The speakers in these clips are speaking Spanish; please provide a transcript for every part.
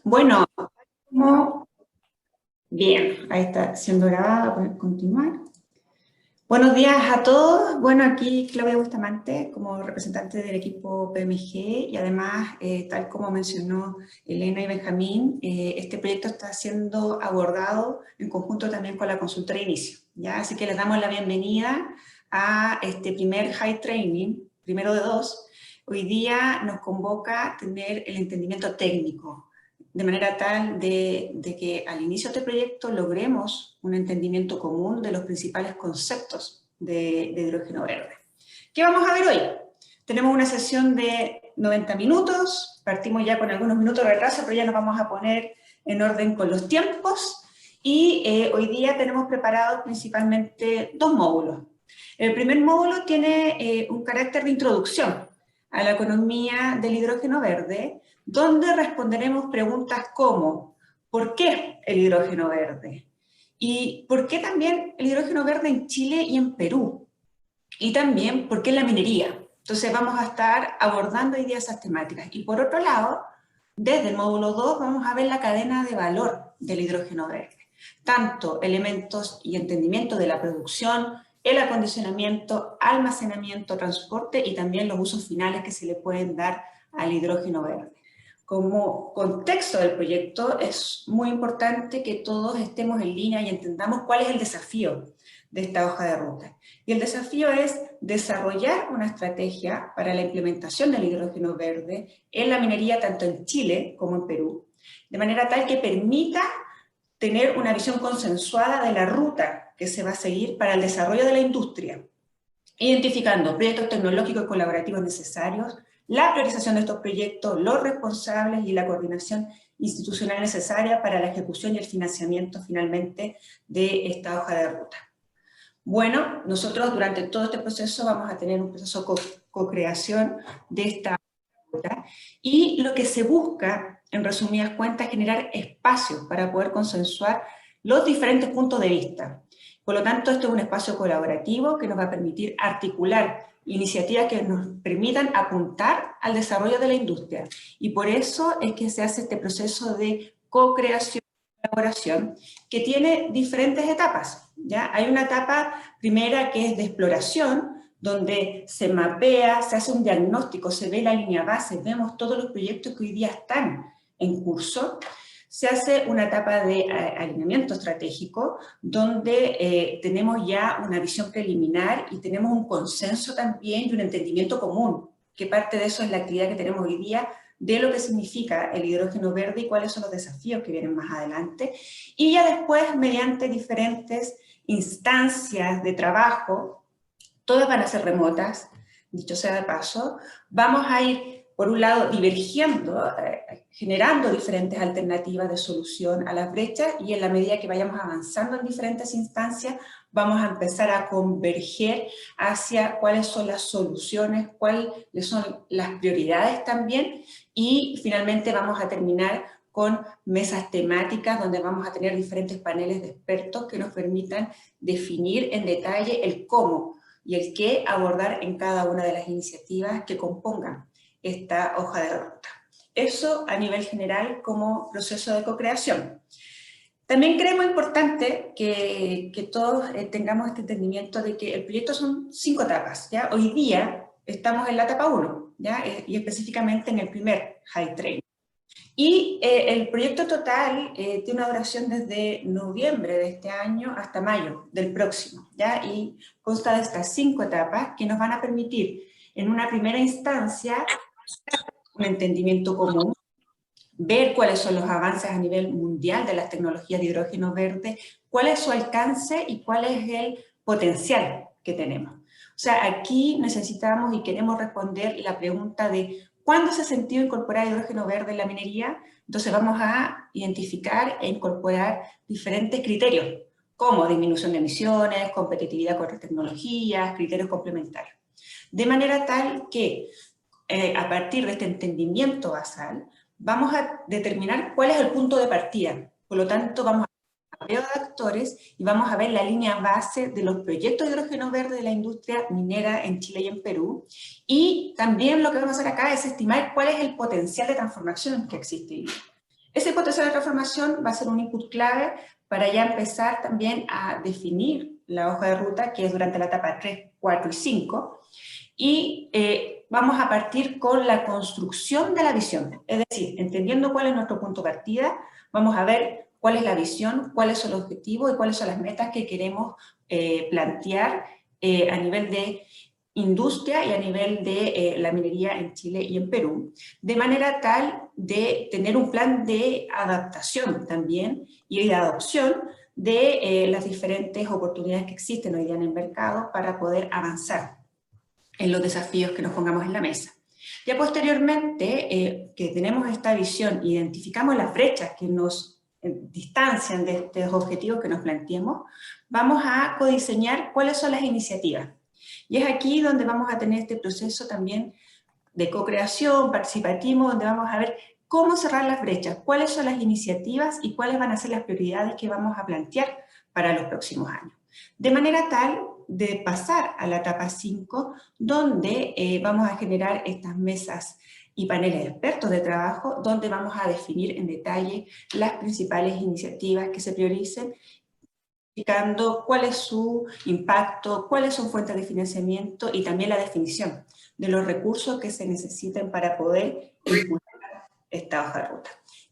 Bueno, bien, ahí está siendo grabada, pueden continuar. Buenos días a todos. Bueno, aquí Claudia Bustamante como representante del equipo PMG y además, tal como mencionó Elena y Benjamín, este proyecto está siendo abordado en conjunto también con la consultora Inicio, ¿ya? Así que les damos la bienvenida a este primer High Training, primero de dos. Hoy día nos convoca a tener el entendimiento técnico, de manera tal de que al inicio de este proyecto logremos un entendimiento común de los principales conceptos de hidrógeno verde. ¿Qué vamos a ver hoy? Tenemos una sesión de 90 minutos, partimos ya con algunos minutos de retraso, pero ya nos vamos a poner en orden con los tiempos, y hoy día tenemos preparados principalmente dos módulos. El primer módulo tiene un carácter de introducción a la economía del hidrógeno verde, donde responderemos preguntas como ¿por qué el hidrógeno verde? ¿Y por qué también el hidrógeno verde en Chile y en Perú? Y también ¿por qué la minería? Entonces vamos a estar abordando hoy día esas temáticas. Y por otro lado, desde el módulo 2 vamos a ver la cadena de valor del hidrógeno verde. Tanto elementos y entendimiento de la producción, el acondicionamiento, almacenamiento, transporte y también los usos finales que se le pueden dar al hidrógeno verde. Como contexto del proyecto es muy importante que todos estemos en línea y entendamos cuál es el desafío de esta hoja de ruta. Y el desafío es desarrollar una estrategia para la implementación del hidrógeno verde en la minería tanto en Chile como en Perú, de manera tal que permita tener una visión consensuada de la ruta que se va a seguir para el desarrollo de la industria, identificando proyectos tecnológicos y colaborativos necesarios, la priorización de estos proyectos, los responsables y la coordinación institucional necesaria para la ejecución y el financiamiento finalmente de esta hoja de ruta. Bueno, nosotros durante todo este proceso vamos a tener un proceso de co-creación de esta ruta, y lo que se busca, en resumidas cuentas, es generar espacios para poder consensuar los diferentes puntos de vista. Por lo tanto, esto es un espacio colaborativo que nos va a permitir articular iniciativas que nos permitan apuntar al desarrollo de la industria. Y por eso es que se hace este proceso de co-creación y colaboración, que tiene diferentes etapas, ¿ya? Hay una etapa primera que es de exploración, donde se mapea, se hace un diagnóstico, se ve la línea base, vemos todos los proyectos que hoy día están en curso. Se hace una etapa de alineamiento estratégico, donde tenemos ya una visión preliminar y tenemos un consenso también y un entendimiento común, que parte de eso es la actividad que tenemos hoy día, de lo que significa el hidrógeno verde y cuáles son los desafíos que vienen más adelante. Y ya después, mediante diferentes instancias de trabajo, todas van a ser remotas, dicho sea de paso, vamos a ir, por un lado, divergiendo, generando diferentes alternativas de solución a las brechas, y en la medida que vayamos avanzando en diferentes instancias, vamos a empezar a converger hacia cuáles son las soluciones, cuáles son las prioridades también, y finalmente vamos a terminar con mesas temáticas donde vamos a tener diferentes paneles de expertos que nos permitan definir en detalle el cómo y el qué abordar en cada una de las iniciativas que compongan esta hoja de ruta. Eso a nivel general como proceso de co-creación. También creemos importante que todos tengamos este entendimiento de que el proyecto son 5 etapas, ¿ya? Hoy día estamos en la etapa 1, ¿ya? Y específicamente en el primer High Train. Y el proyecto total tiene una duración desde noviembre de este año hasta mayo del próximo, ¿ya? Y consta de estas 5 etapas que nos van a permitir, en una primera instancia, un entendimiento común, ver cuáles son los avances a nivel mundial de las tecnologías de hidrógeno verde, cuál es su alcance y cuál es el potencial que tenemos. O sea, aquí necesitamos y queremos responder la pregunta de ¿cuándo se ha sentido incorporar hidrógeno verde en la minería? Entonces vamos a identificar e incorporar diferentes criterios, como disminución de emisiones, competitividad con otras tecnologías, criterios complementarios. De manera tal que, a partir de este entendimiento basal, vamos a determinar cuál es el punto de partida. Por lo tanto, vamos a ver de actores y vamos a ver la línea base de los proyectos de hidrógeno verde de la industria minera en Chile y en Perú. Y también lo que vamos a hacer acá es estimar cuál es el potencial de transformación que existe. Ese proceso de transformación va a ser un input clave para ya empezar también a definir la hoja de ruta, que es durante la etapa 3, 4 y 5, y vamos a partir con la construcción de la visión, es decir, entendiendo cuál es nuestro punto de partida, vamos a ver cuál es la visión, cuáles son los objetivos y cuáles son las metas que queremos plantear a nivel de industria y a nivel de la minería en Chile y en Perú, de manera tal de tener un plan de adaptación también y de adopción de las diferentes oportunidades que existen hoy día en el mercado para poder avanzar en los desafíos que nos pongamos en la mesa. Ya posteriormente, que tenemos esta visión, identificamos las brechas que nos distancian de estos objetivos que nos planteemos, vamos a codiseñar cuáles son las iniciativas. Y es aquí donde vamos a tener este proceso también de co-creación, participativo, donde vamos a ver cómo cerrar las brechas, cuáles son las iniciativas y cuáles van a ser las prioridades que vamos a plantear para los próximos años. De manera tal de pasar a la etapa 5, donde vamos a generar estas mesas y paneles de expertos de trabajo, donde vamos a definir en detalle las principales iniciativas que se prioricen, indicando cuál es su impacto, cuáles son fuentes de financiamiento y también la definición de los recursos que se necesiten para poder impulsar esta hoja de ruta.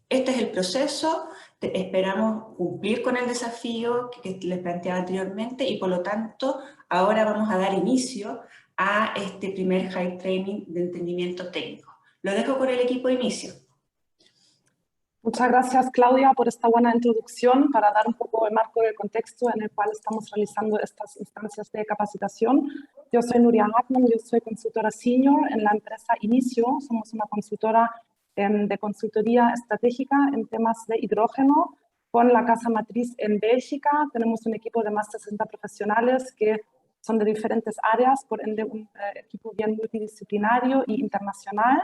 Este es el proceso, esperamos cumplir con el desafío que les planteaba anteriormente y por lo tanto ahora vamos a dar inicio a este primer High Training de entendimiento técnico. Lo dejo con el equipo de inicio. Muchas gracias, Claudia, por esta buena introducción para dar un poco el marco del contexto en el cual estamos realizando estas instancias de capacitación. Yo soy Nuria Hartmann, yo soy consultora senior en la empresa Inicio. Somos una consultora de consultoría estratégica en temas de hidrógeno con la casa matriz en Bélgica. Tenemos un equipo de más de 60 profesionales que son de diferentes áreas, por ende un equipo bien multidisciplinario e internacional.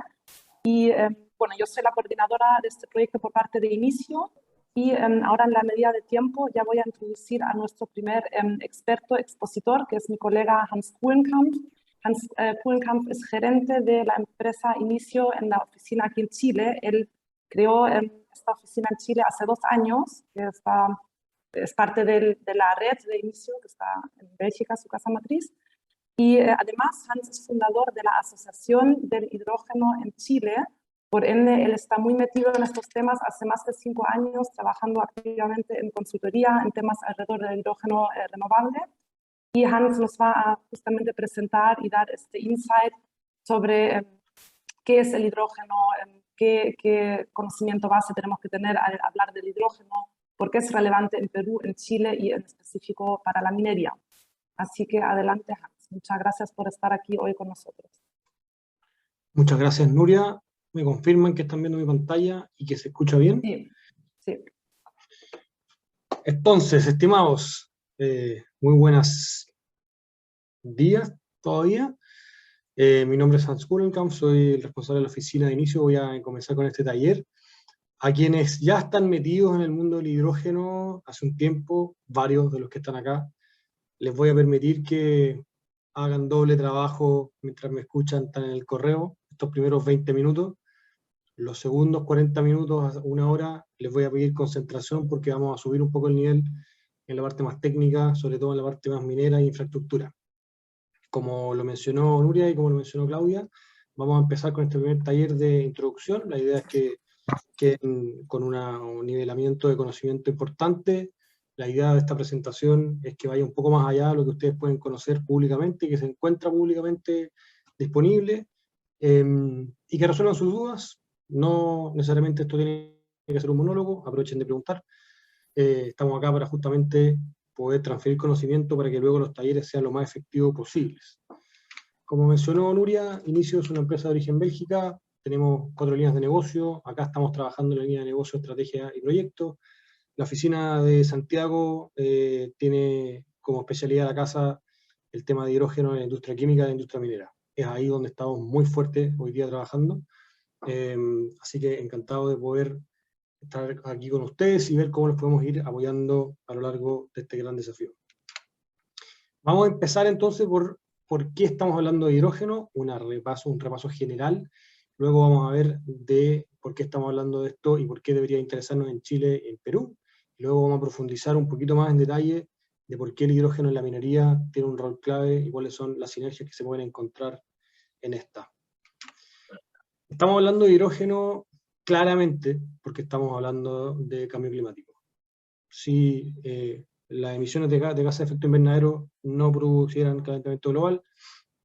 Y bueno, yo soy la coordinadora de este proyecto por parte de Inicio y ahora en la medida de tiempo ya voy a introducir a nuestro primer experto expositor, que es mi colega Hans Kuhlenkampf. Hans Kuhlenkampf es gerente de la empresa Inicio en la oficina aquí en Chile. Él creó esta oficina en Chile hace 2 años, que es parte de la red de Inicio, que está en Bélgica, su casa matriz. Y además, Hans es fundador de la Asociación del Hidrógeno en Chile. Por ende, él está muy metido en estos temas hace más de 5 años, trabajando activamente en consultoría en temas alrededor del hidrógeno renovable. Y Hans nos va a justamente presentar y dar este insight sobre qué es el hidrógeno, qué conocimiento base tenemos que tener al hablar del hidrógeno, por qué es relevante en Perú, en Chile y en específico para la minería. Así que adelante, Hans. Muchas gracias por estar aquí hoy con nosotros. Muchas gracias, Nuria. ¿Me confirman que están viendo mi pantalla y que se escucha bien? Sí, sí. Entonces, estimados, muy buenos días todavía. Mi nombre es Hans Kuhlenkampf, soy el responsable de la oficina de Inicio. Voy a comenzar con este taller. A quienes ya están metidos en el mundo del hidrógeno hace un tiempo, varios de los que están acá, les voy a permitir que hagan doble trabajo mientras me escuchan, están en el correo, estos primeros 20 minutos. Los segundos 40 minutos, 1 hora, les voy a pedir concentración porque vamos a subir un poco el nivel en la parte más técnica, sobre todo en la parte más minera e infraestructura. Como lo mencionó Nuria y como lo mencionó Claudia, vamos a empezar con este primer taller de introducción. La idea es que con un nivelamiento de conocimiento importante. La idea de esta presentación es que vaya un poco más allá de lo que ustedes pueden conocer públicamente y que se encuentra públicamente disponible, y que resuelvan sus dudas. No necesariamente esto tiene que ser un monólogo, aprovechen de preguntar. Estamos acá para justamente poder transferir conocimiento para que luego los talleres sean lo más efectivos posibles. Como mencionó Nuria, Inicio es una empresa de origen Bélgica. Tenemos 4 líneas de negocio. Acá estamos trabajando en la línea de negocio, estrategia y proyectos. La oficina de Santiago tiene como especialidad de la casa el tema de hidrógeno en la industria química y la industria minera. Es ahí donde estamos muy fuertes hoy día trabajando. Así que encantado de poder estar aquí con ustedes y ver cómo los podemos ir apoyando a lo largo de este gran desafío. Vamos a empezar entonces por qué estamos hablando de hidrógeno, un repaso general. luego vamos a ver de por qué estamos hablando de esto y por qué debería interesarnos en Chile y en Perú. Luego vamos a profundizar un poquito más en detalle de por qué el hidrógeno en la minería tiene un rol clave y cuáles son las sinergias que se pueden encontrar en esta. Estamos hablando de hidrógeno claramente porque estamos hablando de cambio climático. Si las emisiones de gases de efecto invernadero no producieran calentamiento global,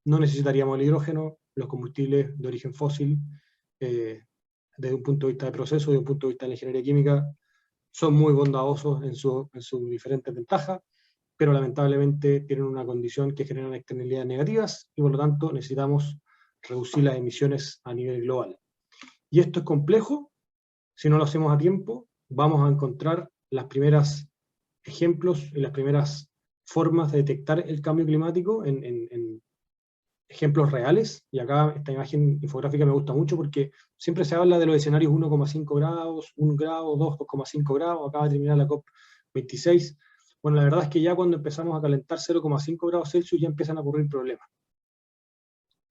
no necesitaríamos el hidrógeno, los combustibles de origen fósil, desde un punto de vista de proceso, desde un punto de vista de la ingeniería química, son muy bondadosos en sus diferentes ventajas, pero lamentablemente tienen una condición que generan externalidades negativas, y por lo tanto necesitamos reducir las emisiones a nivel global. Y esto es complejo. Si no lo hacemos a tiempo, vamos a encontrar las primeras ejemplos y las primeras formas de detectar el cambio climático en ejemplos reales. Y acá esta imagen infográfica me gusta mucho porque siempre se habla de los escenarios 1,5 grados, 1 grado, 2,5 grados, acaba de terminar la COP26. Bueno, la verdad es que ya cuando empezamos a calentar 0,5 grados Celsius ya empiezan a ocurrir problemas.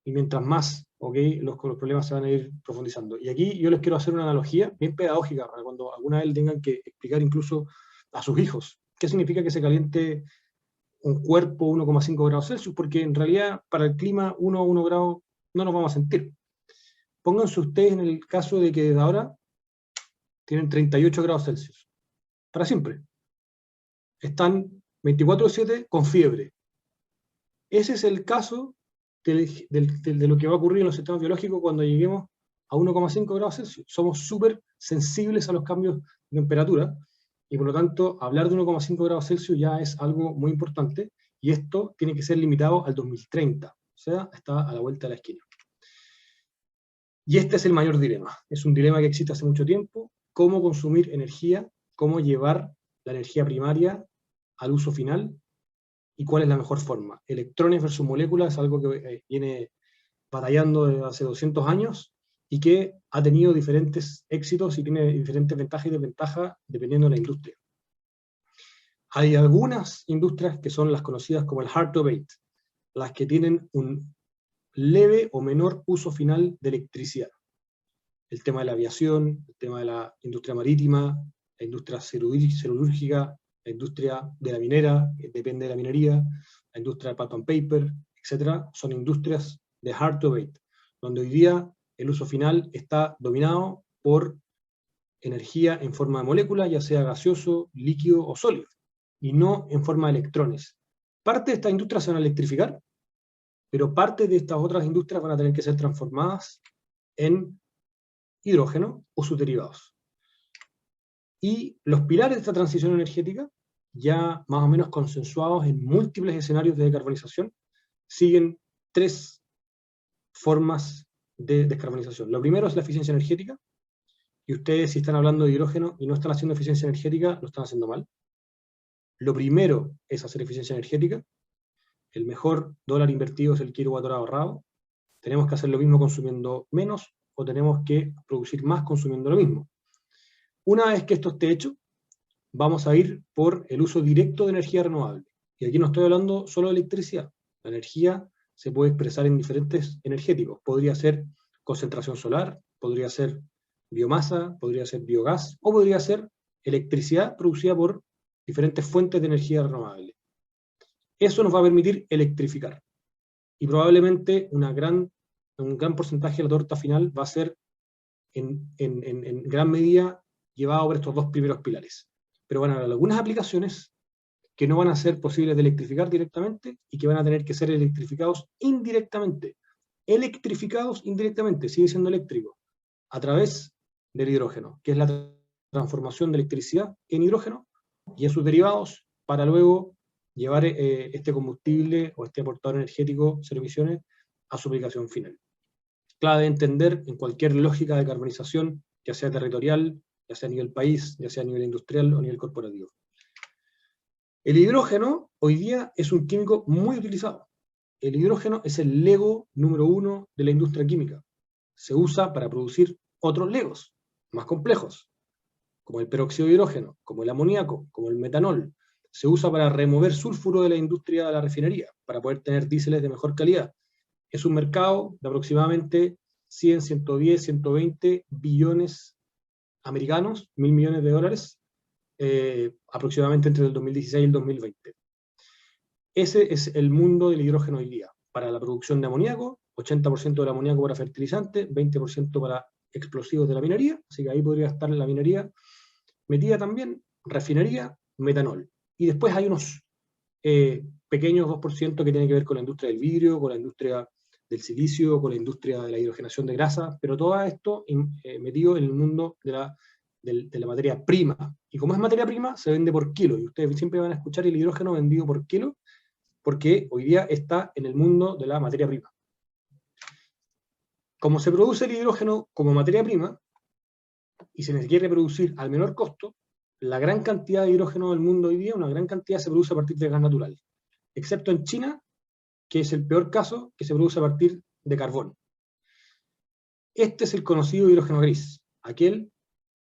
Y mientras más, los problemas se van a ir profundizando. Y aquí yo les quiero hacer una analogía bien pedagógica para cuando alguna vez tengan que explicar incluso a sus hijos qué significa que se caliente un cuerpo 1,5 grados Celsius, porque en realidad para el clima 1 grado no nos vamos a sentir. Pónganse ustedes en el caso de que desde ahora tienen 38 grados Celsius. Para siempre. Están 24/7 con fiebre. Ese es el caso de lo que va a ocurrir en los sistemas biológicos cuando lleguemos a 1,5 grados Celsius. Somos súper sensibles a los cambios de temperatura, y por lo tanto, hablar de 1,5 grados Celsius ya es algo muy importante, y esto tiene que ser limitado al 2030, o sea, está a la vuelta de la esquina. Y este es el mayor dilema, es un dilema que existe hace mucho tiempo: cómo consumir energía, cómo llevar la energía primaria al uso final, y cuál es la mejor forma. Electrones versus moléculas es algo que viene batallando desde hace 200 años, y que ha tenido diferentes éxitos y tiene diferentes ventajas y desventajas dependiendo de la industria. Hay algunas industrias que son las conocidas como el hard to abate, las que tienen un leve o menor uso final de electricidad. El tema de la aviación, el tema de la industria marítima, la industria siderúrgica, la industria de la minera, que depende de la minería, la industria de pulp and paper, etc. Son industrias de hard to abate, donde hoy día el uso final está dominado por energía en forma de molécula, ya sea gaseoso, líquido o sólido, y no en forma de electrones. Parte de estas industrias se van a electrificar, pero parte de estas otras industrias van a tener que ser transformadas en hidrógeno o sus derivados. Y los pilares de esta transición energética, ya más o menos consensuados en múltiples escenarios de decarbonización, siguen 3 formas de descarbonización. Lo primero es la eficiencia energética, y ustedes, si están hablando de hidrógeno y no están haciendo eficiencia energética, lo están haciendo mal. Lo primero es hacer eficiencia energética. El mejor dólar invertido es el kilowatt hora ahorrado. Tenemos que hacer lo mismo consumiendo menos, o tenemos que producir más consumiendo lo mismo. Una vez que esto esté hecho, vamos a ir por el uso directo de energía renovable. Y aquí no estoy hablando solo de electricidad. La energía se puede expresar en diferentes energéticos. Podría ser concentración solar, podría ser biomasa, podría ser biogás, o podría ser electricidad producida por diferentes fuentes de energía renovable. Eso nos va a permitir electrificar. Y probablemente un gran porcentaje de la torta final va a ser en gran medida llevado por estos 2 primeros pilares. Pero van a haber algunas aplicaciones que no van a ser posibles de electrificar directamente, y que van a tener que ser electrificados indirectamente. Electrificados indirectamente, sigue siendo eléctrico, a través del hidrógeno, que es la transformación de electricidad en hidrógeno y en sus derivados, para luego llevar este combustible o este aportador energético cero emisiones a su aplicación final. Clave de entender en cualquier lógica de carbonización, ya sea territorial, ya sea a nivel país, ya sea a nivel industrial o a nivel corporativo. El hidrógeno hoy día es un químico muy utilizado. El hidrógeno es el Lego número 1 de la industria química. Se usa para producir otros Legos más complejos, como el peróxido de hidrógeno, como el amoníaco, como el metanol. Se usa para remover sulfuro de la industria de la refinería, para poder tener diésel de mejor calidad. Es un mercado de aproximadamente 100, 110, 120 billones americanos, 1.000 millones de dólares, aproximadamente entre el 2016 y el 2020. Ese es el mundo del hidrógeno hoy día. Para la producción de amoníaco, 80% del amoníaco para fertilizante, 20% para explosivos de la minería, así que ahí podría estar la minería metida también, refinería, metanol. Y después hay unos pequeños 2% que tienen que ver con la industria del vidrio, con la industria del silicio, con la industria de la hidrogenación de grasa, pero todo esto metido en el mundo de la materia prima. Y como es materia prima, se vende por kilo, y ustedes siempre van a escuchar el hidrógeno vendido por kilo, porque hoy día está en el mundo de la materia prima. Como se produce el hidrógeno como materia prima, y se quiere producir al menor costo, la gran cantidad de hidrógeno del mundo hoy día, una gran cantidad se produce a partir de gas natural, excepto en China, que es el peor caso, que se produce a partir de carbón. Este es el conocido hidrógeno gris, aquel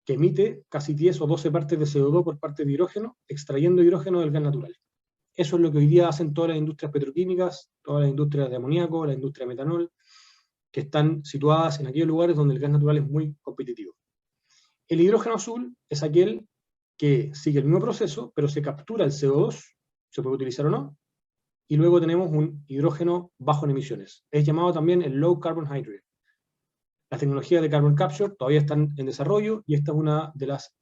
que emite casi 10 o 12 partes de CO2 por parte de hidrógeno, extrayendo hidrógeno del gas natural. Eso es lo que hoy día hacen todas las industrias petroquímicas, todas las industrias de amoníaco, la industria de metanol, que están situadas en aquellos lugares donde el gas natural es muy competitivo. El hidrógeno azul es aquel que sigue el mismo proceso, pero se captura el CO2, se puede utilizar o no, y luego tenemos un hidrógeno bajo en emisiones. Es llamado también el Low Carbon Hydrogen. Las tecnologías de Carbon Capture todavía están en desarrollo, y esta es una de las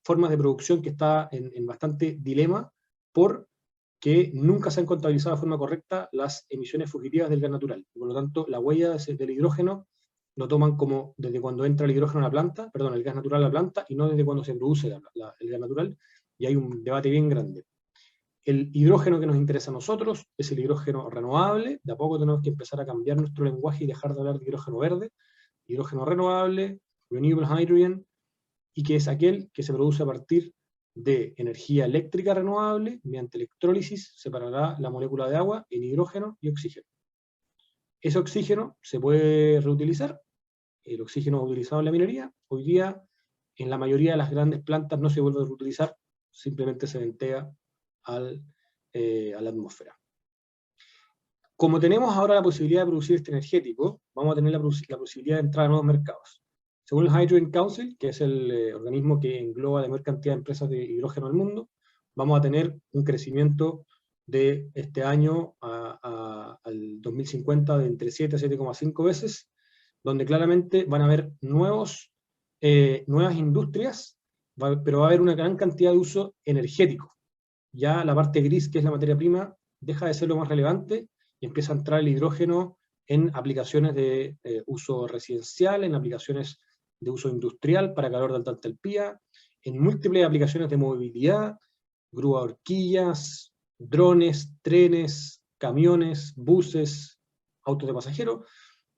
formas de producción que está en bastante dilema, porque nunca se han contabilizado de forma correcta las emisiones fugitivas del gas natural. Por lo tanto, la huella del hidrógeno lo toman como desde cuando entra el hidrógeno a la planta, perdón, el gas natural a la planta, y no desde cuando se produce el gas natural, y hay un debate bien grande. El hidrógeno que nos interesa a nosotros es el hidrógeno renovable. De a poco tenemos que empezar a cambiar nuestro lenguaje y dejar de hablar de hidrógeno verde. Hidrógeno renovable, renewable hydrogen, y que es aquel que se produce a partir de energía eléctrica renovable. Mediante electrólisis separará la molécula de agua en hidrógeno y oxígeno. Ese oxígeno se puede reutilizar. El oxígeno utilizado en la minería, hoy día en la mayoría de las grandes plantas no se vuelve a reutilizar, simplemente se ventea a la atmósfera. Como tenemos ahora la posibilidad de producir este energético, vamos a tener la posibilidad de entrar a nuevos mercados. Según el Hydrogen Council, que es el organismo que engloba la mayor cantidad de empresas de hidrógeno del mundo, vamos a tener un crecimiento de este año al 2050 de entre 7 a 7,5 veces, donde claramente van a haber nuevas industrias, pero va a haber una gran cantidad de uso energético. Ya la parte gris, que es la materia prima, deja de ser lo más relevante y empieza a entrar el hidrógeno en aplicaciones de uso residencial, en aplicaciones de uso industrial para calor de alta entalpía, en múltiples aplicaciones de movilidad, grúa horquillas, drones, trenes, camiones, buses, autos de pasajeros,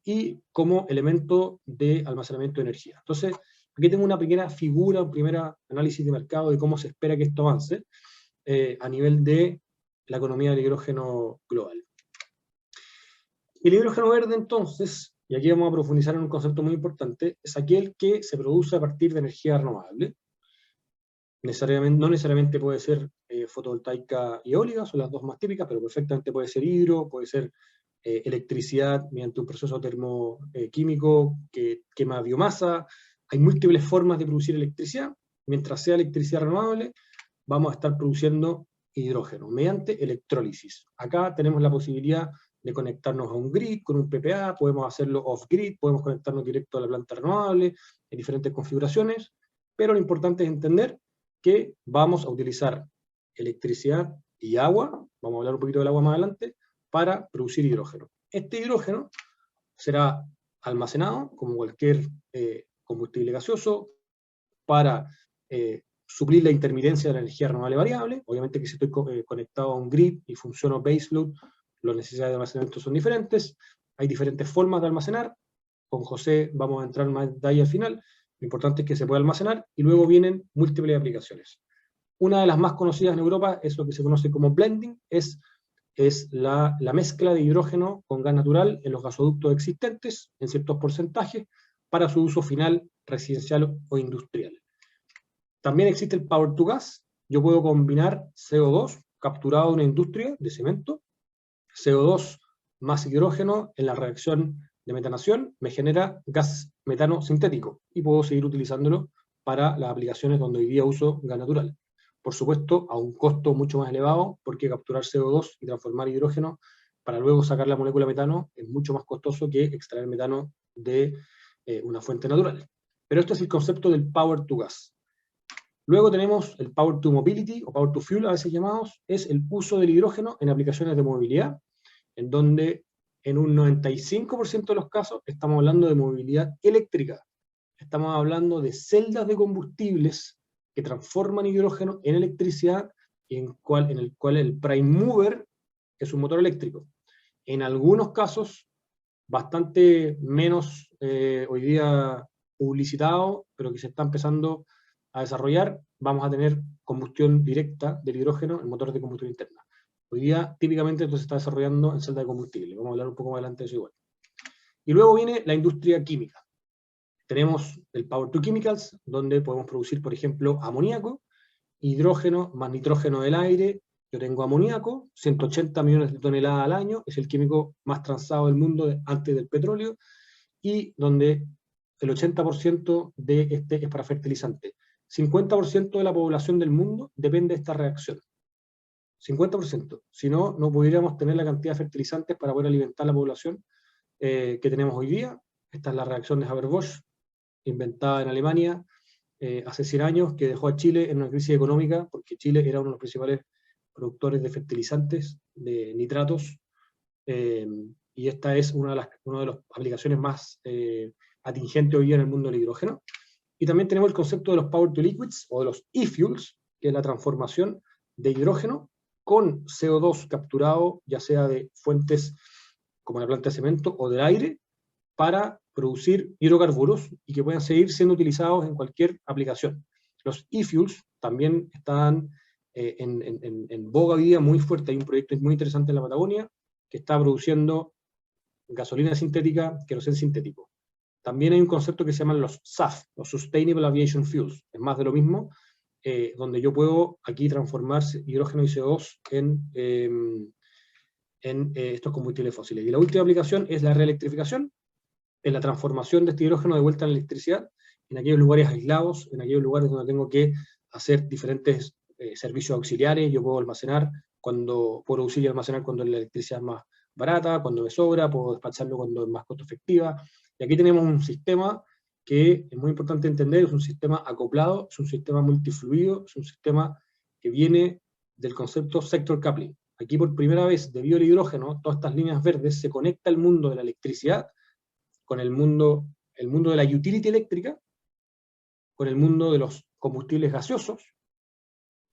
y como elemento de almacenamiento de energía. Entonces, aquí tengo una primera figura, un primer análisis de mercado de cómo se espera que esto avance a nivel de la economía del hidrógeno global. El hidrógeno verde, entonces, y aquí vamos a profundizar en un concepto muy importante, es aquel que se produce a partir de energía renovable. No necesariamente puede ser fotovoltaica y eólica, son las dos más típicas, pero perfectamente puede ser hidro, puede ser electricidad mediante un proceso termoquímico que quema biomasa. Hay múltiples formas de producir electricidad. Mientras sea electricidad renovable, vamos a estar produciendo hidrógeno mediante electrólisis. Acá tenemos la posibilidad de conectarnos a un grid con un PPA, podemos hacerlo off-grid, podemos conectarnos directo a la planta renovable, en diferentes configuraciones, pero lo importante es entender que vamos a utilizar electricidad y agua, vamos a hablar un poquito del agua más adelante, para producir hidrógeno. Este hidrógeno será almacenado como cualquier combustible gaseoso para suplir la intermitencia de la energía renovable variable. Obviamente que si estoy conectado a un grid y funciono baseload, las necesidades de almacenamiento son diferentes, hay diferentes formas de almacenar. Con José vamos a entrar más en detalle al final. Lo importante es que se pueda almacenar, y luego vienen múltiples aplicaciones. Una de las más conocidas en Europa es lo que se conoce como blending, es la mezcla de hidrógeno con gas natural en los gasoductos existentes, en ciertos porcentajes, para su uso final, residencial o industrial. También existe el Power to Gas. Yo puedo combinar CO2 capturado de una industria de cemento, CO2 más hidrógeno en la reacción de metanación me genera gas metano sintético, y puedo seguir utilizándolo para las aplicaciones donde hoy día uso gas natural. Por supuesto, a un costo mucho más elevado, porque capturar CO2 y transformar hidrógeno para luego sacar la molécula metano es mucho más costoso que extraer metano de una fuente natural. Pero este es el concepto del Power to Gas. Luego tenemos el Power to Mobility, o Power to Fuel a veces llamados, es el uso del hidrógeno en aplicaciones de movilidad, en donde en un 95% de los casos estamos hablando de movilidad eléctrica. Estamos hablando de celdas de combustibles que transforman hidrógeno en electricidad, en el cual el prime mover es un motor eléctrico. En algunos casos, bastante menos hoy día publicitado, pero que se está empezando a desarrollar, vamos a tener combustión directa del hidrógeno en motores de combustión interna. Hoy día, típicamente, esto se está desarrollando en celdas de combustible. Vamos a hablar un poco más adelante de eso igual. Y luego viene la industria química. Tenemos el Power to Chemicals, donde podemos producir, por ejemplo, amoníaco, hidrógeno más nitrógeno del aire. Yo tengo amoníaco, 180 millones de toneladas al año, es el químico más transado del mundo antes del petróleo, y donde el 80% de este es para fertilizante. 50% de la población del mundo depende de esta reacción. 50%. Si no, no podríamos tener la cantidad de fertilizantes para poder alimentar la población que tenemos hoy día. Esta es la reacción de Haber-Bosch, inventada en Alemania hace 100 años, que dejó a Chile en una crisis económica, porque Chile era uno de los principales productores de fertilizantes, de nitratos, y esta es una de las aplicaciones más atingentes hoy día en el mundo del hidrógeno. Y también tenemos el concepto de los Power to Liquids, o de los e-fuels, que es la transformación de hidrógeno con CO2 capturado, ya sea de fuentes como la planta de cemento o del aire, para producir hidrocarburos y que puedan seguir siendo utilizados en cualquier aplicación. Los e-fuels también están en boga hoy día muy fuerte. Hay un proyecto muy interesante en la Patagonia que está produciendo gasolina sintética, queroseno sintético. También hay un concepto que se llaman los SAF, los Sustainable Aviation Fuels, es más de lo mismo, donde yo puedo aquí transformar hidrógeno y CO2 en estos combustibles fósiles. Y la última aplicación es la reelectrificación, en la transformación de este hidrógeno de vuelta en electricidad, en aquellos lugares aislados, en aquellos lugares donde tengo que hacer diferentes servicios auxiliares. Yo puedo almacenar puedo producir y almacenar cuando la electricidad es más barata, cuando me sobra, puedo despacharlo cuando es más costo efectiva. Y aquí tenemos un sistema que es muy importante entender, es un sistema acoplado, es un sistema multifluido, es un sistema que viene del concepto sector coupling. Aquí por primera vez, debido al hidrógeno, todas estas líneas verdes, se conecta el mundo de la electricidad con el mundo de la utility eléctrica, con el mundo de los combustibles gaseosos,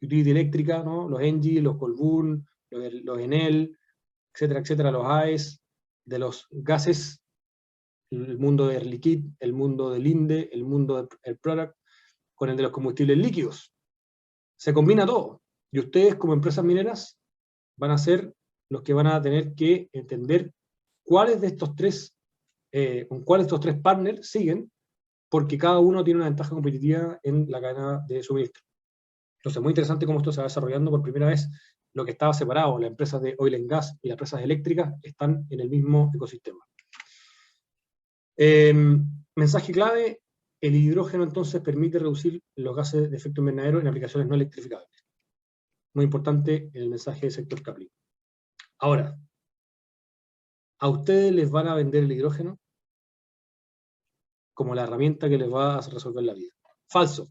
utility eléctrica, ¿no? Los Engie, los Colbún, los Enel, etcétera, etcétera, los AES, de los gases, el mundo de Air Liquide, el mundo del INDE, el mundo del Air Product, con el de los combustibles líquidos. Se combina todo. Y ustedes, como empresas mineras, van a ser los que van a tener que entender cuáles de estos tres partners siguen, porque cada uno tiene una ventaja competitiva en la cadena de suministro. Entonces, muy interesante cómo esto se va desarrollando por primera vez. Lo que estaba separado, las empresas de oil and gas y las empresas eléctricas, están en el mismo ecosistema. Mensaje clave: el hidrógeno entonces permite reducir los gases de efecto invernadero en aplicaciones no electrificables. Muy importante el mensaje de sector coupling. Ahora, ¿a ustedes les van a vender el hidrógeno como la herramienta que les va a resolver la vida? Falso.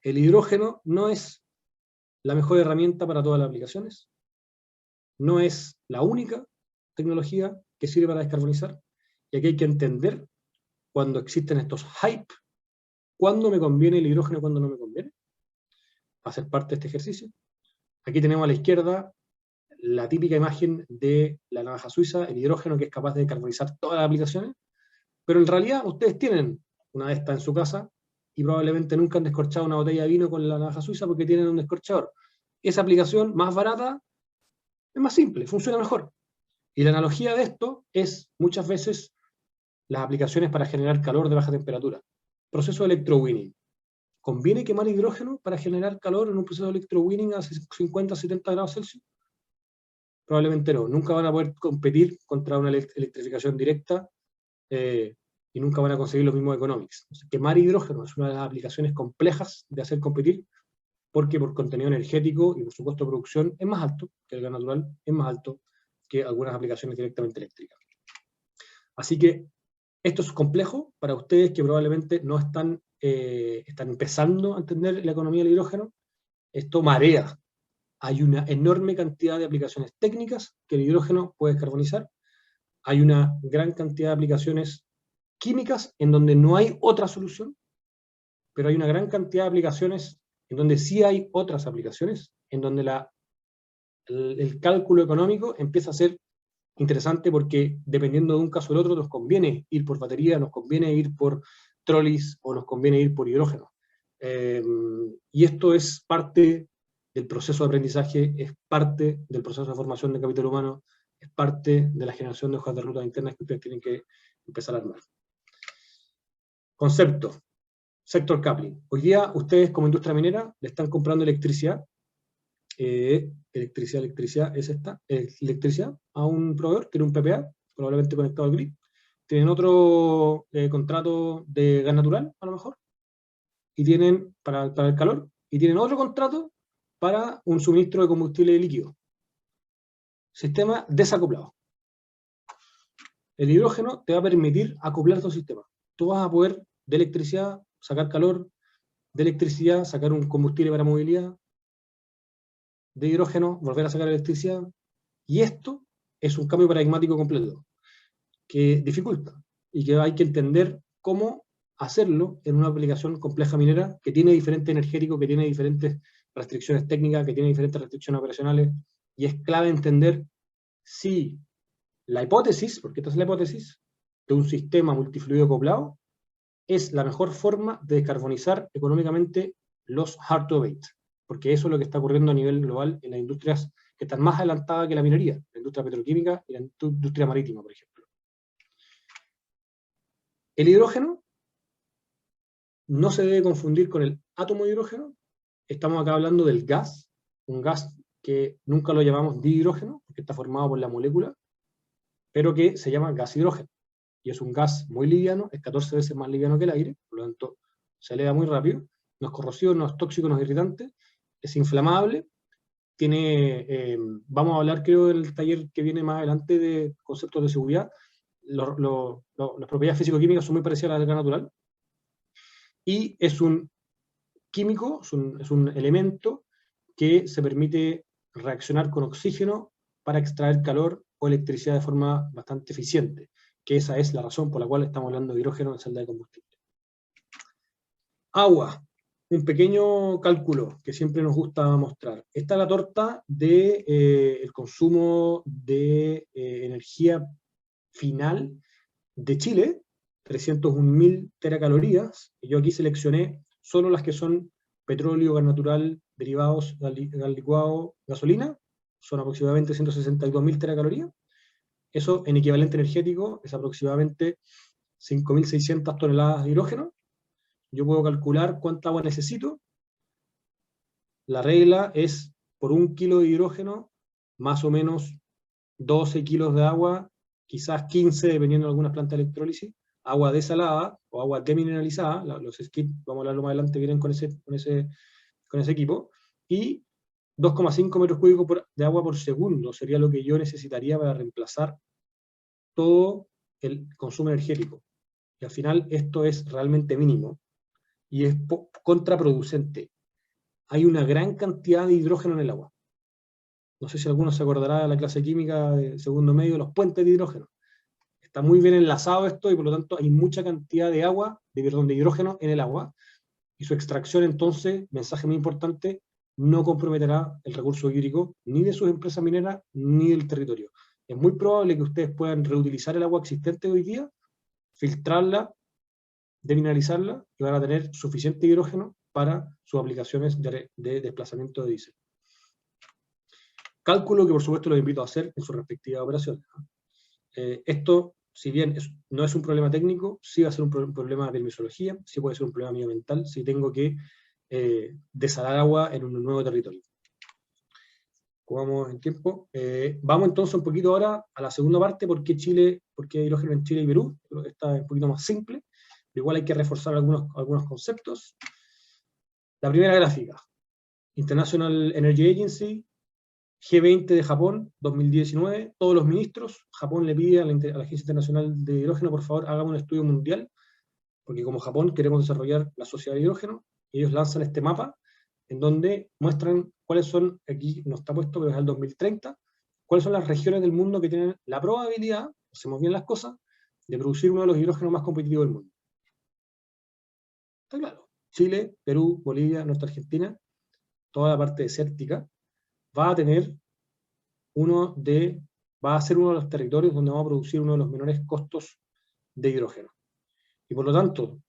El hidrógeno no es la mejor herramienta para todas las aplicaciones, no es la única tecnología que sirve para descarbonizar, y aquí hay que entender, cuando existen estos hype, cuándo me conviene el hidrógeno y cuándo no me conviene, para ser parte de este ejercicio. Aquí tenemos a la izquierda la típica imagen de la navaja suiza, el hidrógeno que es capaz de descarbonizar todas las aplicaciones, pero en realidad ustedes tienen una de estas en su casa, y probablemente nunca han descorchado una botella de vino con la navaja suiza porque tienen un descorchador. Esa aplicación más barata es más simple, funciona mejor. Y la analogía de esto es muchas veces las aplicaciones para generar calor de baja temperatura. Proceso de electrowinning. ¿Conviene quemar hidrógeno para generar calor en un proceso de electrowinning a 50-70 grados Celsius? Probablemente no. Nunca van a poder competir contra una electrificación directa y nunca van a conseguir los mismos economics. Entonces, quemar hidrógeno es una de las aplicaciones complejas de hacer competir, porque por contenido energético y por su costo de producción es más alto que el gas natural, es más alto que algunas aplicaciones directamente eléctricas. Así que esto es complejo para ustedes que probablemente no están empezando a entender la economía del hidrógeno. Esto marea. Hay una enorme cantidad de aplicaciones técnicas que el hidrógeno puede descarbonizar. Hay una gran cantidad de aplicaciones químicas en donde no hay otra solución, pero hay una gran cantidad de aplicaciones en donde sí hay otras aplicaciones, en donde el cálculo económico empieza a ser interesante, porque dependiendo de un caso o del otro nos conviene ir por batería, nos conviene ir por trolleys o nos conviene ir por hidrógeno. Y esto es parte del proceso de aprendizaje, es parte del proceso de formación de capital humano, es parte de la generación de hojas de ruta internas que ustedes tienen que empezar a armar. Concepto, sector coupling. Hoy día ustedes como industria minera le están comprando electricidad, electricidad es esta, electricidad a un proveedor, tiene un PPA, probablemente conectado al grid, tienen otro contrato de gas natural, a lo mejor, y tienen para el calor, y tienen otro contrato para un suministro de combustible líquido. Sistema desacoplado. El hidrógeno te va a permitir acoplar estos sistemas. Tú vas a poder de electricidad sacar calor, de electricidad sacar un combustible para movilidad, de hidrógeno volver a sacar electricidad, y esto es un cambio paradigmático completo, que dificulta, y que hay que entender cómo hacerlo en una aplicación compleja minera, que tiene diferentes energéticos, que tiene diferentes restricciones técnicas, que tiene diferentes restricciones operacionales, y es clave entender si la hipótesis, porque esta es la hipótesis, de un sistema multifluido acoplado, es la mejor forma de descarbonizar económicamente los hard to abate, porque eso es lo que está ocurriendo a nivel global en las industrias que están más adelantadas que la minería, la industria petroquímica y la industria marítima, por ejemplo. El hidrógeno no se debe confundir con el átomo de hidrógeno. Estamos acá hablando del gas, un gas que nunca lo llamamos dihidrógeno, porque está formado por la molécula, pero que se llama gas hidrógeno. Y es un gas muy liviano, es 14 veces más liviano que el aire, por lo tanto se eleva muy rápido, no es corrosivo, no es tóxico, no es irritante, es inflamable, tiene, vamos a hablar creo del taller que viene más adelante de conceptos de seguridad, las propiedades físico-químicas son muy parecidas a las del gas natural, y es un químico, es un elemento que se permite reaccionar con oxígeno para extraer calor o electricidad de forma bastante eficiente, que esa es la razón por la cual estamos hablando de hidrógeno en celda de combustible. Agua, un pequeño cálculo que siempre nos gusta mostrar. Esta es la torta del el consumo de energía final de Chile, 301.000 teracalorías, y yo aquí seleccioné solo las que son petróleo, gas natural, derivados, gas licuado, gasolina, son aproximadamente 162.000 teracalorías. Eso en equivalente energético es aproximadamente 5.600 toneladas de hidrógeno. Yo puedo calcular cuánta agua necesito. La regla es por 1 kilo de hidrógeno, más o menos 12 kilos de agua, quizás 15 dependiendo de algunas plantas de electrólisis, agua desalada o agua demineralizada, los skits, vamos a hablarlo más adelante, vienen con ese equipo, y 2,5 metros cúbicos de agua por segundo sería lo que yo necesitaría para reemplazar todo el consumo energético. Y al final esto es realmente mínimo y es contraproducente. Hay una gran cantidad de hidrógeno en el agua. No sé si alguno se acordará de la clase química de segundo medio, los puentes de hidrógeno. Está muy bien enlazado esto y por lo tanto hay mucha cantidad de agua, de hidrógeno en el agua, y su extracción entonces, mensaje muy importante, no comprometerá el recurso hídrico ni de sus empresas mineras ni del territorio. Es muy probable que ustedes puedan reutilizar el agua existente hoy día, filtrarla, demineralizarla, y van a tener suficiente hidrógeno para sus aplicaciones de desplazamiento de diésel. Cálculo que por supuesto los invito a hacer en sus respectivas operaciones. Esto, si bien no es un problema técnico, sí va a ser un problema de permisología, sí puede ser un problema medioambiental, si tengo que desalar agua en un nuevo territorio. Vamos en tiempo. Vamos entonces un poquito ahora a la segunda parte, ¿por qué Chile, por qué hidrógeno en Chile y Perú? Creo que está un poquito más simple, pero igual hay que reforzar algunos conceptos. La primera gráfica, International Energy Agency, G20 de Japón, 2019, todos los ministros, Japón le pide a la Agencia Internacional de Hidrógeno, por favor, hagamos un estudio mundial, porque como Japón queremos desarrollar la sociedad de hidrógeno, y ellos lanzan este mapa, en donde muestran cuáles son, aquí no está puesto, pero es el 2030, cuáles son las regiones del mundo que tienen la probabilidad, hacemos bien las cosas, de producir uno de los hidrógenos más competitivos del mundo. Está claro. Chile, Perú, Bolivia, Nuestra Argentina, toda la parte desértica, va a ser uno de los territorios donde vamos a producir uno de los menores costos de hidrógeno. Y por lo tanto,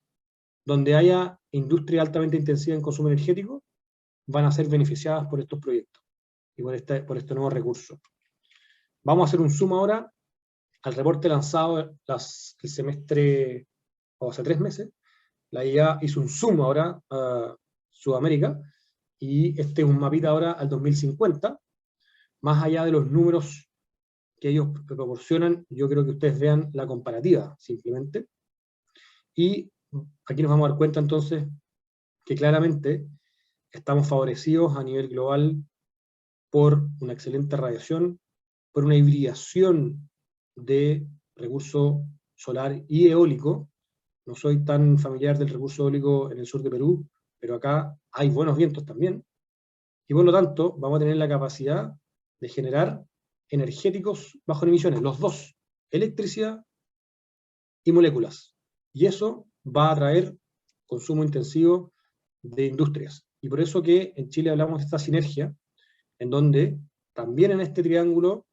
donde haya industria altamente intensiva en consumo energético, van a ser beneficiadas por estos proyectos y por este nuevo recurso. Vamos a hacer un zoom ahora al reporte lanzado el semestre, o hace 3 meses. La IA hizo un zoom ahora a Sudamérica, y este es un mapita ahora al 2050, más allá de los números que ellos proporcionan, yo creo que ustedes vean la comparativa, simplemente. Y aquí nos vamos a dar cuenta entonces que claramente estamos favorecidos a nivel global por una excelente radiación, por una hibridación de recurso solar y eólico. No soy tan familiar del recurso eólico en el sur de Perú, pero acá hay buenos vientos también. Y por lo tanto, vamos a tener la capacidad de generar energéticos bajo emisiones, los dos, electricidad y moléculas. Y eso va a traer consumo intensivo de industrias. Y por eso que en Chile hablamos de esta sinergia, en donde también en este triángulo,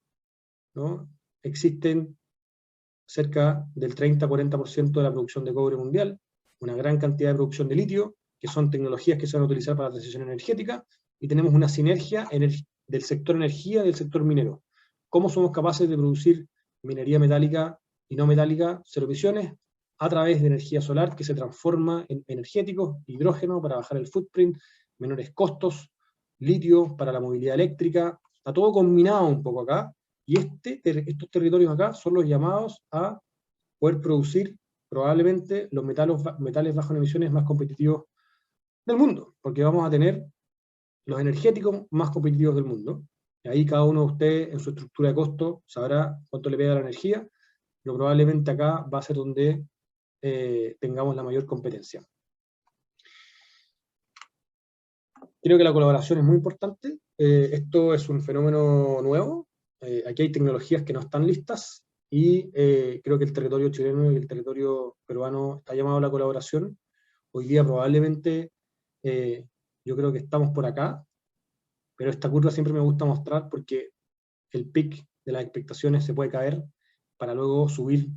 ¿no?, existen cerca del 30-40% de la producción de cobre mundial, una gran cantidad de producción de litio, que son tecnologías que se van a utilizar para la transición energética, y tenemos una sinergia del sector energía y del sector minero. ¿Cómo somos capaces de producir minería metálica y no metálica, cero emisiones, a través de energía solar que se transforma en energéticos, hidrógeno para bajar el footprint, menores costos, litio para la movilidad eléctrica? Está todo combinado un poco acá, y estos territorios acá son los llamados a poder producir probablemente los metales bajo emisiones más competitivos del mundo, porque vamos a tener los energéticos más competitivos del mundo. Y ahí cada uno de ustedes en su estructura de costo sabrá cuánto le pega la energía, pero probablemente acá va a ser donde tengamos la mayor competencia. Creo que la colaboración es muy importante. Esto es un fenómeno nuevo. Aquí hay tecnologías que no están listas, y creo que el territorio chileno y el territorio peruano está llamado a la colaboración. Hoy día probablemente yo creo que estamos por acá, pero esta curva siempre me gusta mostrar porque el pic de las expectaciones se puede caer para luego subir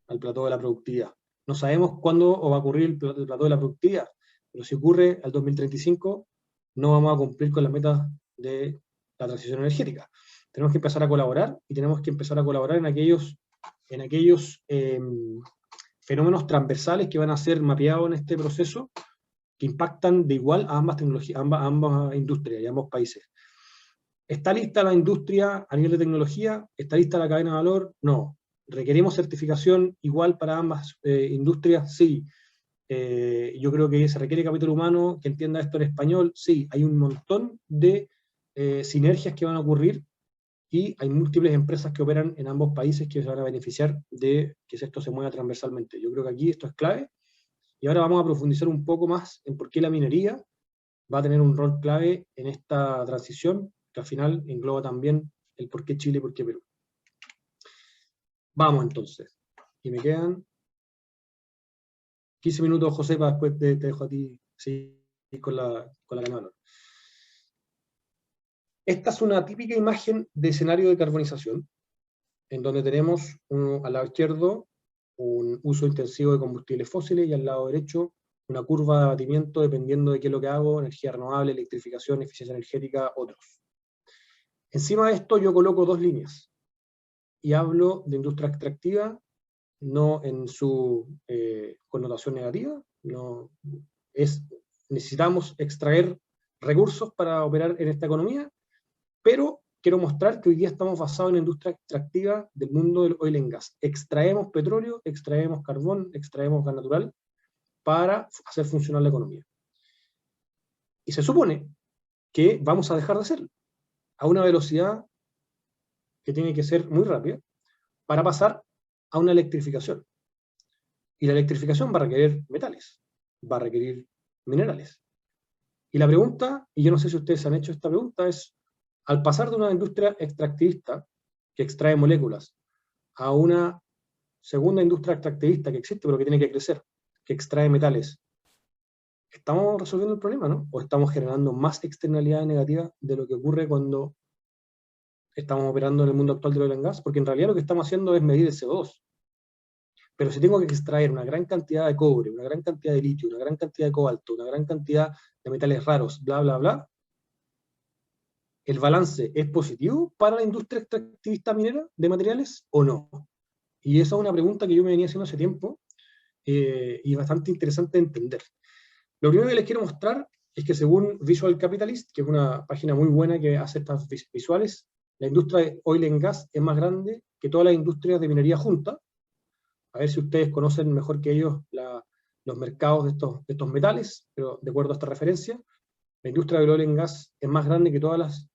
al plató de la productividad. No sabemos cuándo va a ocurrir el plató de la productividad, pero si ocurre al 2035, no vamos a cumplir con las metas de la transición energética. Tenemos que empezar a colaborar, y tenemos que empezar a colaborar en aquellos fenómenos transversales que van a ser mapeados en este proceso, que impactan de igual a ambas tecnologías, ambas industrias y ambos países. ¿Está lista la industria a nivel de tecnología? ¿Está lista la cadena de valor? No. ¿Requerimos certificación igual para ambas industrias? Sí. Yo creo que se requiere capital humano que entienda esto en español. Sí. Hay un montón de sinergias que van a ocurrir, y hay múltiples empresas que operan en ambos países que se van a beneficiar de que esto se mueva transversalmente. Yo creo que aquí esto es clave, y ahora vamos a profundizar un poco más en por qué la minería va a tener un rol clave en esta transición, que al final engloba también el por qué Chile y por qué Perú. Vamos entonces, y me quedan 15 minutos, José, para después te dejo a ti seguir con la cámara. Esta es una típica imagen de escenario de carbonización, en donde tenemos al lado izquierdo un uso intensivo de combustibles fósiles, y al lado derecho una curva de abatimiento dependiendo de qué es lo que hago: energía renovable, electrificación, eficiencia energética, otros. Encima de esto yo coloco 2 líneas, y hablo de industria extractiva, no en su connotación negativa, necesitamos extraer recursos para operar en esta economía, pero quiero mostrar que hoy día estamos basados en la industria extractiva del mundo del oil and gas. Extraemos petróleo, extraemos carbón, extraemos gas natural para hacer funcionar la economía. Y se supone que vamos a dejar de hacerlo a una velocidad que tiene que ser muy rápida para pasar a una electrificación. Y la electrificación va a requerir metales, va a requerir minerales. Y la pregunta, y yo no sé si ustedes han hecho esta pregunta, es, al pasar de una industria extractivista que extrae moléculas a una segunda industria extractivista que existe pero que tiene que crecer, que extrae metales, ¿estamos resolviendo el problema, no? ¿O estamos generando más externalidades negativas de lo que ocurre cuando estamos operando en el mundo actual del oil and gas? Porque en realidad lo que estamos haciendo es medir el CO2. Pero si tengo que extraer una gran cantidad de cobre, una gran cantidad de litio, una gran cantidad de cobalto, una gran cantidad de metales raros, bla, bla, bla, ¿el balance es positivo para la industria extractivista minera de materiales o no? Y esa es una pregunta que yo me venía haciendo hace tiempo y bastante interesante de entender. Lo primero que les quiero mostrar es que según Visual Capitalist, que es una página muy buena que hace estas visuales, la industria de oil and gas es más grande que todas las industrias de minería juntas. A ver si ustedes conocen mejor que ellos los mercados de estos metales, pero de acuerdo a esta referencia, la industria del oil and gas es más grande que todas las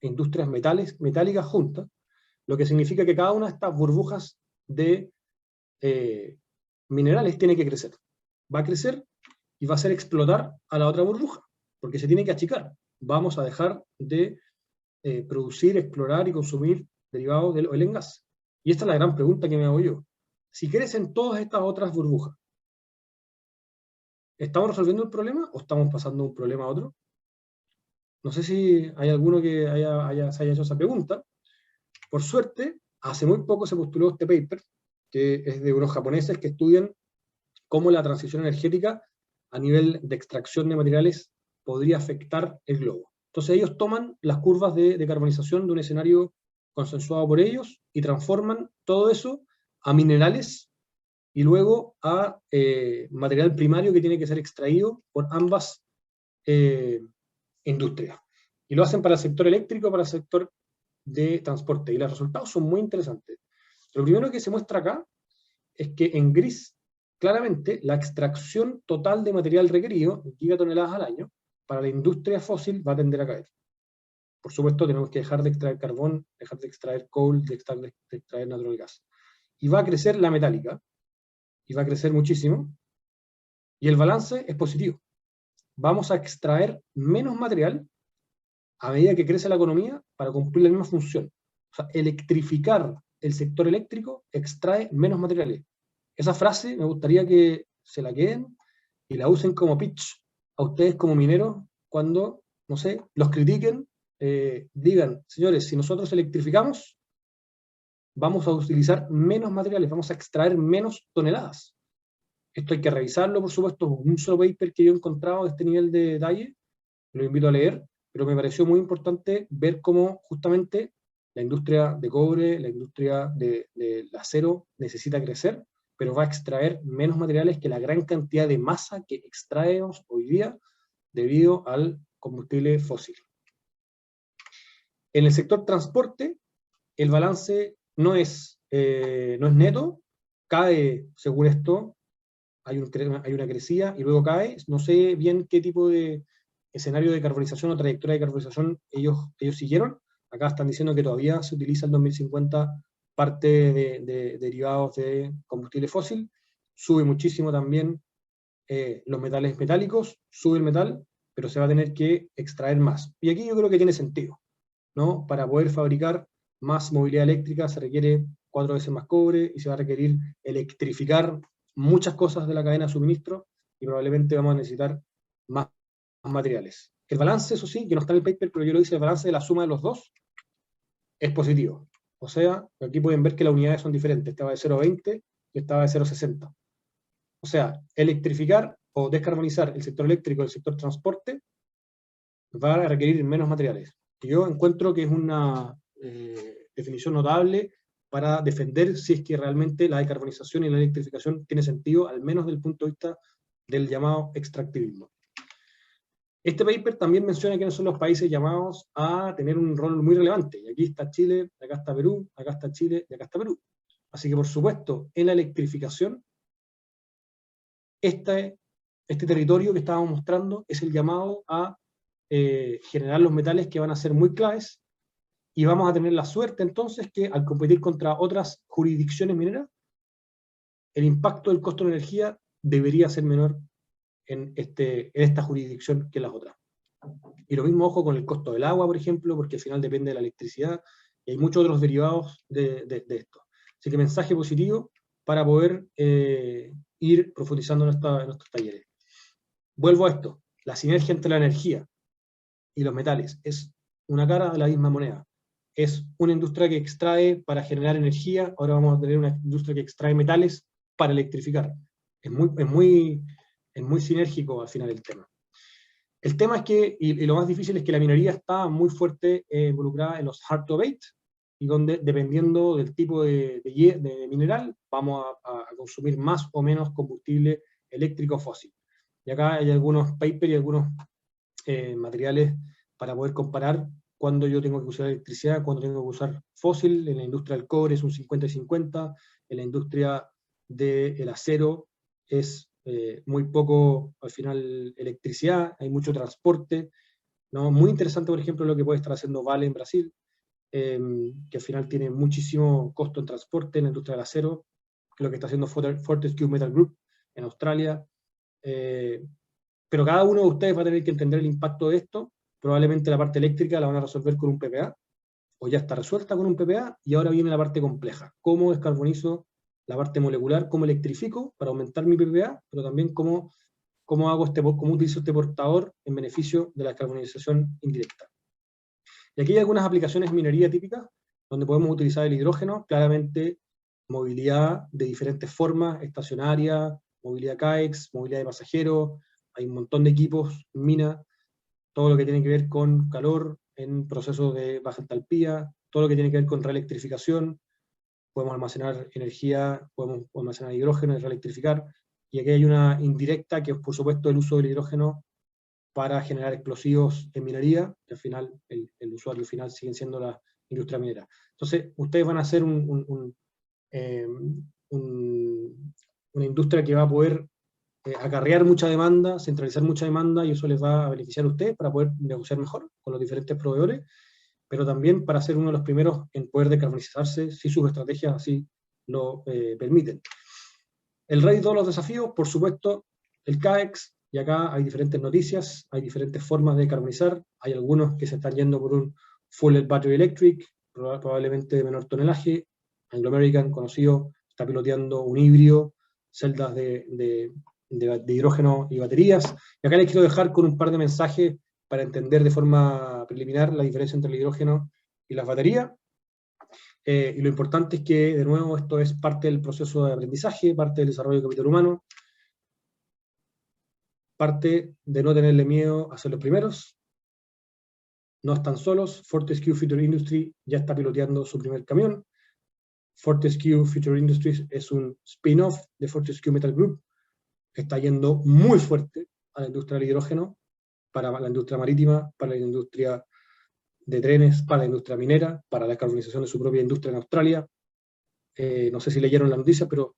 industrias metálicas juntas, lo que significa que cada una de estas burbujas de minerales tiene que crecer. Va a crecer y va a hacer explotar a la otra burbuja, porque se tiene que achicar. Vamos a dejar de producir, explorar y consumir derivados del oil and gas. Y esta es la gran pregunta que me hago yo. Si crecen todas estas otras burbujas, ¿estamos resolviendo el problema o estamos pasando de un problema a otro? No sé si hay alguno que se haya hecho esa pregunta. Por suerte, hace muy poco se postuló este paper, que es de unos japoneses que estudian cómo la transición energética a nivel de extracción de materiales podría afectar el globo. Entonces ellos toman las curvas de decarbonización de un escenario consensuado por ellos y transforman todo eso a minerales y luego a material primario que tiene que ser extraído por ambas industrias. Y lo hacen para el sector eléctrico, para el sector de transporte. Y los resultados son muy interesantes. Lo primero que se muestra acá es que en gris, claramente, la extracción total de material requerido, gigatoneladas al año, para la industria fósil va a tender a caer. Por supuesto, tenemos que dejar de extraer carbón, dejar de extraer coal, de extraer natural gas. Y va a crecer la metálica, y va a crecer muchísimo, y el balance es positivo. Vamos a extraer menos material a medida que crece la economía para cumplir la misma función. O sea, electrificar el sector eléctrico extrae menos materiales. Esa frase me gustaría que se la queden y la usen como pitch a ustedes como mineros cuando, no sé, los critiquen, digan, señores, si nosotros electrificamos, vamos a utilizar menos materiales, vamos a extraer menos toneladas. Esto hay que revisarlo, por supuesto, un solo paper que yo he encontrado de este nivel de detalle, lo invito a leer, pero me pareció muy importante ver cómo justamente la industria de cobre, la industria del acero necesita crecer, pero va a extraer menos materiales que la gran cantidad de masa que extraemos hoy día debido al combustible fósil. En el sector transporte, el balance no es neto, cae según esto, hay una crecida y luego cae, no sé bien qué tipo de escenario de carbonización o trayectoria de carbonización ellos siguieron. Acá están diciendo que todavía se utiliza en 2050 parte de derivados de combustible fósil, sube muchísimo también los metales metálicos, sube el metal, pero se va a tener que extraer más. Y aquí yo creo que tiene sentido, ¿no? Para poder fabricar más movilidad eléctrica se requiere 4 veces más cobre y se va a requerir electrificar muchas cosas de la cadena de suministro y probablemente vamos a necesitar más materiales. El balance, eso sí, que no está en el paper, pero yo lo hice, el balance de la suma de los dos es positivo. O sea, aquí pueden ver que las unidades son diferentes. Esta va de 0,20 y esta va de 0,60. O sea, electrificar o descarbonizar el sector eléctrico y el sector transporte va a requerir menos materiales. Que yo encuentro que es una definición notable para defender si es que realmente la decarbonización y la electrificación tiene sentido, al menos desde el punto de vista del llamado extractivismo. Este paper también menciona quiénes son los países llamados a tener un rol muy relevante. Y aquí está Chile, acá está Perú, acá está Chile y acá está Perú. Así que, por supuesto, en la electrificación, este territorio que estábamos mostrando es el llamado a generar los metales que van a ser muy claves, y vamos a tener la suerte entonces que al competir contra otras jurisdicciones mineras, el impacto del costo de energía debería ser menor en esta jurisdicción que en las otras. Y lo mismo, ojo, con el costo del agua, por ejemplo, porque al final depende de la electricidad, y hay muchos otros derivados de esto. Así que mensaje positivo para poder ir profundizando en estos talleres. Vuelvo a esto, la sinergia entre la energía y los metales es una cara de la misma moneda. Es una industria que extrae para generar energía, ahora vamos a tener una industria que extrae metales para electrificar. Es muy sinérgico al final el tema. El tema es que, y lo más difícil es que la minería está muy fuerte involucrada en los hard to abate, y donde, dependiendo del tipo de mineral, vamos a consumir más o menos combustible eléctrico fósil. Y acá hay algunos papers y algunos materiales para poder comparar cuando yo tengo que usar electricidad, cuando tengo que usar fósil. En la industria del cobre es un 50 y 50, en la industria del acero es muy poco, al final, electricidad, hay mucho transporte, ¿no? Muy interesante, por ejemplo, lo que puede estar haciendo Vale en Brasil, que al final tiene muchísimo costo en transporte en la industria del acero, lo que está haciendo Fortescue Metal Group en Australia. Pero cada uno de ustedes va a tener que entender el impacto de esto. Probablemente la parte eléctrica la van a resolver con un PPA, o ya está resuelta con un PPA, y ahora viene la parte compleja. ¿Cómo descarbonizo la parte molecular? ¿Cómo electrifico para aumentar mi PPA? Pero también cómo utilizo este portador en beneficio de la descarbonización indirecta. Y aquí hay algunas aplicaciones de minería típicas, donde podemos utilizar el hidrógeno, claramente movilidad de diferentes formas, estacionaria, movilidad CAEX, movilidad de pasajeros, hay un montón de equipos, mina, todo lo que tiene que ver con calor en procesos de baja entalpía, todo lo que tiene que ver con reelectrificación, podemos almacenar energía, podemos almacenar hidrógeno y reelectrificar, y aquí hay una indirecta que es, por supuesto, el uso del hidrógeno para generar explosivos en minería, que al final el usuario final sigue siendo la industria minera. Entonces, ustedes van a hacer una industria que va a poder acarrear mucha demanda, centralizar mucha demanda, y eso les va a beneficiar a ustedes para poder negociar mejor con los diferentes proveedores, pero también para ser uno de los primeros en poder decarbonizarse si sus estrategias así lo permiten. El rey de todos los desafíos, por supuesto, el CAEX, y acá hay diferentes noticias, hay diferentes formas de decarbonizar, hay algunos que se están yendo por un full battery electric, probablemente de menor tonelaje. Anglo American, conocido, está piloteando un híbrido, celdas de hidrógeno y baterías. Y acá les quiero dejar con un par de mensajes para entender de forma preliminar la diferencia entre el hidrógeno y las baterías. Y lo importante es que, de nuevo, esto es parte del proceso de aprendizaje, parte del desarrollo del capital humano, parte de no tenerle miedo a ser los primeros. No están solos. Fortescue Future Industry ya está piloteando su primer camión. Fortescue Future Industries es un spin-off de Fortescue Metal Group, que está yendo muy fuerte a la industria del hidrógeno, para la industria marítima, para la industria de trenes, para la industria minera, para la descarbonización de su propia industria en Australia. No sé si leyeron la noticia, pero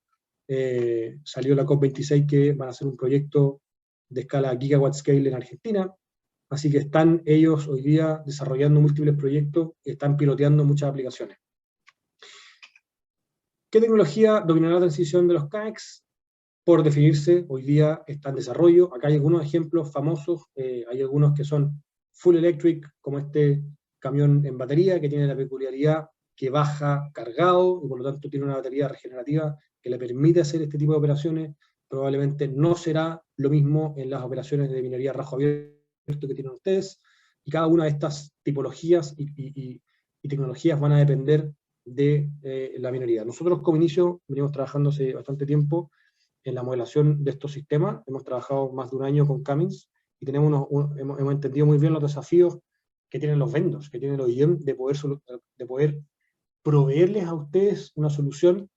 salió la COP26 que van a hacer un proyecto de escala gigawatt scale en Argentina. Así que están ellos hoy día desarrollando múltiples proyectos y están piloteando muchas aplicaciones. ¿Qué tecnología dominará la transición de los CAEX? Por definirse, hoy día está en desarrollo. Acá hay algunos ejemplos famosos, hay algunos que son full electric, como este camión en batería, que tiene la peculiaridad que baja cargado, y por lo tanto tiene una batería regenerativa que le permite hacer este tipo de operaciones. Probablemente no será lo mismo en las operaciones de minería rajo abierto que tienen ustedes, y cada una de estas tipologías y tecnologías van a depender de la minería. Nosotros como inicio venimos trabajando hace bastante tiempo en la modelación de estos sistemas, hemos trabajado más de un año con Cummins, y tenemos hemos entendido muy bien los desafíos que tienen los vendors, que tienen los IEM, de poder proveerles a ustedes una solución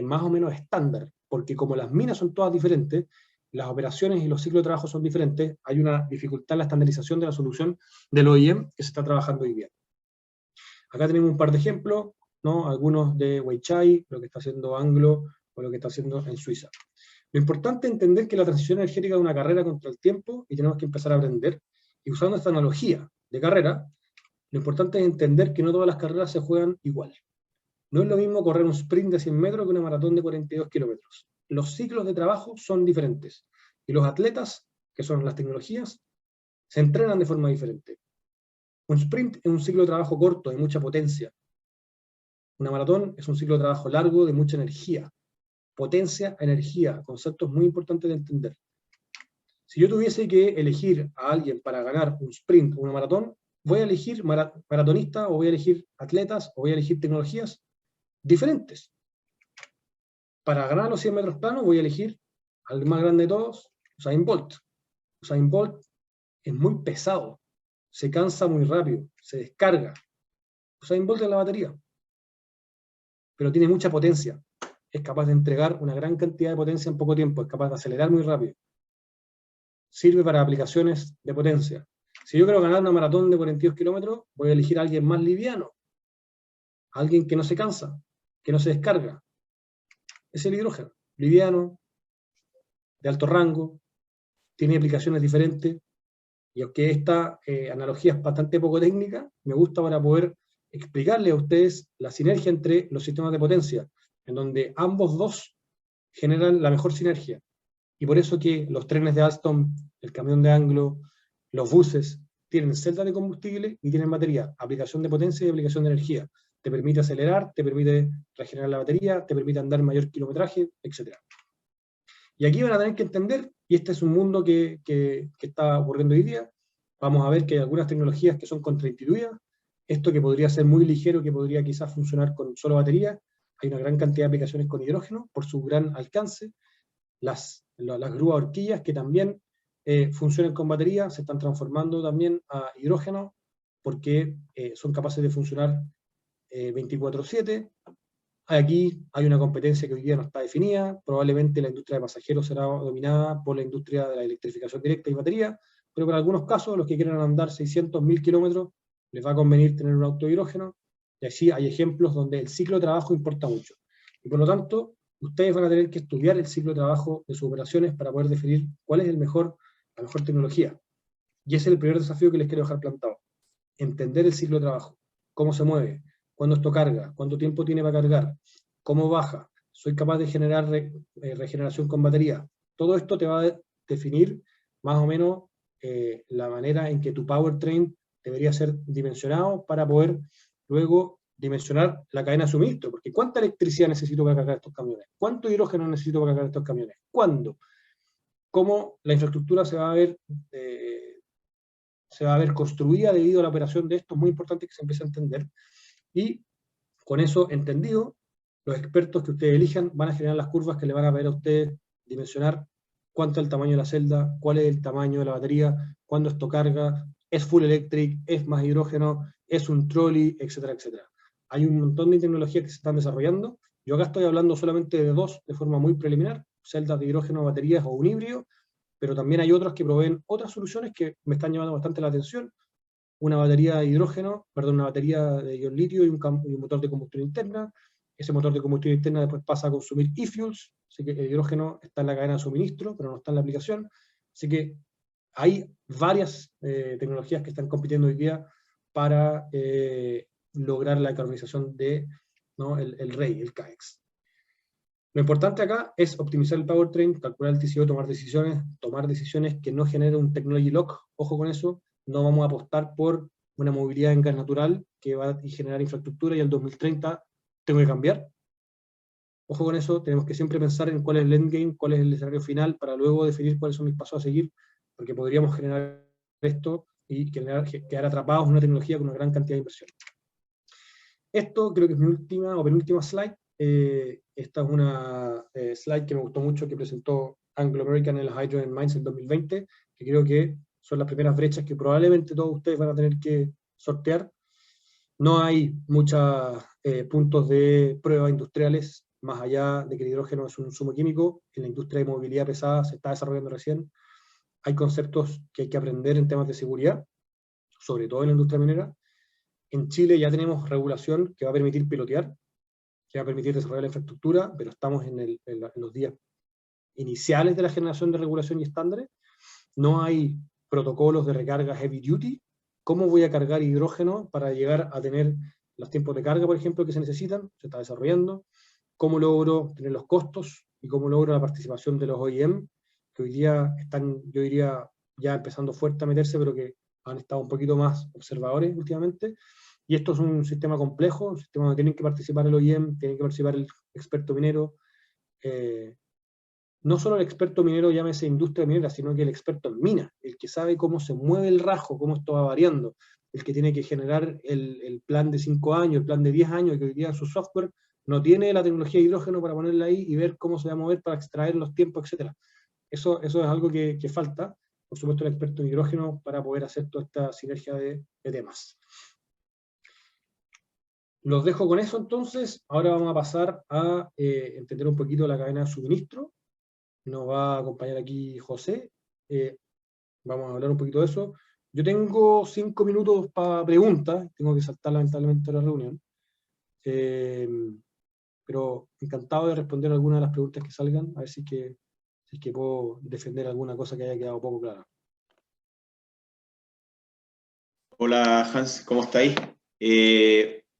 más o menos estándar, porque como las minas son todas diferentes, las operaciones y los ciclos de trabajo son diferentes, hay una dificultad en la estandarización de la solución del OEM que se está trabajando hoy día. Acá tenemos un par de ejemplos, ¿no? Algunos de Weichai, lo que está haciendo Anglo, o lo que está haciendo en Suiza. Lo importante es entender que la transición energética es una carrera contra el tiempo, y tenemos que empezar a aprender, y usando esta analogía de carrera, lo importante es entender que no todas las carreras se juegan igual. No es lo mismo correr un sprint de 100 metros que una maratón de 42 kilómetros. Los ciclos de trabajo son diferentes, y los atletas, que son las tecnologías, se entrenan de forma diferente. Un sprint es un ciclo de trabajo corto, de mucha potencia. Una maratón es un ciclo de trabajo largo, de mucha energía. Potencia, energía, conceptos muy importantes de entender. Si yo tuviese que elegir a alguien para ganar un sprint o una maratón, voy a elegir maratonistas, o voy a elegir atletas, o voy a elegir tecnologías diferentes. Para ganar los 100 metros planos voy a elegir al más grande de todos, Usain Bolt. Usain Bolt es muy pesado, se cansa muy rápido, se descarga. Usain Bolt es la batería, pero tiene mucha potencia. Es capaz de entregar una gran cantidad de potencia en poco tiempo, es capaz de acelerar muy rápido. Sirve para aplicaciones de potencia. Si yo quiero ganar una maratón de 42 kilómetros, voy a elegir a alguien más liviano, alguien que no se cansa, que no se descarga. Es el hidrógeno, liviano, de alto rango, tiene aplicaciones diferentes, y aunque esta analogía es bastante poco técnica, me gusta para poder explicarle a ustedes la sinergia entre los sistemas de potencia, en donde ambos dos generan la mejor sinergia. Y por eso que los trenes de Alstom, el camión de Anglo, los buses, tienen celdas de combustible y tienen batería, aplicación de potencia y aplicación de energía. Te permite acelerar, te permite regenerar la batería, te permite andar mayor kilometraje, etc. Y aquí van a tener que entender, y este es un mundo que está ocurriendo hoy día, vamos a ver que hay algunas tecnologías que son contraintuitivas, esto que podría ser muy ligero, que podría quizás funcionar con solo batería, hay una gran cantidad de aplicaciones con hidrógeno, por su gran alcance, las grúas horquillas que también funcionan con batería, se están transformando también a hidrógeno, porque son capaces de funcionar 24/7, Aquí hay una competencia que hoy día no está definida, probablemente la industria de pasajeros será dominada por la industria de la electrificación directa y batería, pero para algunos casos, los que quieran andar 600, 1000 kilómetros, les va a convenir tener un auto de hidrógeno, y así hay ejemplos donde el ciclo de trabajo importa mucho. Y por lo tanto, ustedes van a tener que estudiar el ciclo de trabajo de sus operaciones para poder definir cuál es la mejor tecnología. Y ese es el primer desafío que les quiero dejar plantado. Entender el ciclo de trabajo, cómo se mueve, cuándo esto carga, cuánto tiempo tiene para cargar, cómo baja, soy capaz de generar regeneración con batería. Todo esto te va a definir más o menos la manera en que tu powertrain debería ser dimensionado para poder luego dimensionar la cadena de suministro, porque ¿cuánta electricidad necesito para cargar estos camiones? ¿Cuánto hidrógeno necesito para cargar estos camiones? ¿Cuándo? ¿Cómo la infraestructura se va a ver construida debido a la operación de esto? Es muy importante que se empiece a entender. Y con eso entendido, los expertos que ustedes elijan van a generar las curvas que le van a ver a ustedes dimensionar cuánto es el tamaño de la celda, cuál es el tamaño de la batería, cuándo esto carga, es full electric, es más hidrógeno, es un trolley, etcétera, etcétera. Hay un montón de tecnologías que se están desarrollando. Yo acá estoy hablando solamente de dos de forma muy preliminar, celdas de hidrógeno, baterías o un híbrido, pero también hay otros que proveen otras soluciones que me están llamando bastante la atención. Una batería de hidrógeno, una batería de ion litio y un motor de combustión interna. Ese motor de combustión interna después pasa a consumir e-fuels, así que el hidrógeno está en la cadena de suministro, pero no está en la aplicación. Así que hay varias tecnologías que están compitiendo hoy día para lograr la decarbonización de el REI, el CAEX. Lo importante acá es optimizar el powertrain, calcular el TCO, tomar decisiones que no generen un technology lock, ojo con eso. No vamos a apostar por una movilidad en gas natural que va a generar infraestructura y al 2030 tengo que cambiar. Ojo con eso, tenemos que siempre pensar en cuál es el endgame, cuál es el escenario final, para luego definir cuáles son mis pasos a seguir, porque podríamos generar esto y quedar atrapados en una tecnología con una gran cantidad de inversión. Esto creo que es mi última o penúltima slide. Esta es una slide que me gustó mucho, que presentó Anglo American en el Hydrogen Minds en 2020, que creo que son las primeras brechas que probablemente todos ustedes van a tener que sortear. No hay muchos puntos de pruebas industriales más allá de que el hidrógeno es un insumo químico, en la industria de movilidad pesada se está desarrollando recién. Hay conceptos que hay que aprender en temas de seguridad, sobre todo en la industria minera. En Chile ya tenemos regulación que va a permitir pilotear, que va a permitir desarrollar la infraestructura, pero estamos en los días iniciales de la generación de regulación y estándares. No hay protocolos de recarga heavy duty. ¿Cómo voy a cargar hidrógeno para llegar a tener los tiempos de carga, por ejemplo, que se necesitan? Se está desarrollando. ¿Cómo logro tener los costos? Y cómo logro la participación de los OEM, que hoy día están, yo diría, ya empezando fuerte a meterse, pero que han estado un poquito más observadores últimamente. Y esto es un sistema complejo, un sistema donde tienen que participar el OEM, tienen que participar el experto minero, no solo el experto minero, llámese industria minera, sino que el experto en mina, el que sabe cómo se mueve el rajo, cómo esto va variando, el que tiene que generar el plan de 5 años, el plan de 10 años, que hoy día en su software no tiene la tecnología de hidrógeno para ponerla ahí y ver cómo se va a mover para extraer los tiempos, etc. Eso es algo que falta, por supuesto, el experto en hidrógeno para poder hacer toda esta sinergia de temas. Los dejo con eso entonces. Ahora vamos a pasar a entender un poquito la cadena de suministro. Nos va a acompañar aquí José. Vamos a hablar un poquito de eso. Yo tengo 5 minutos para preguntas. Tengo que saltar lamentablemente la reunión. Pero encantado de responder algunas de las preguntas que salgan. A ver si es que puedo defender alguna cosa que haya quedado poco clara. Hola Hans, ¿cómo estáis?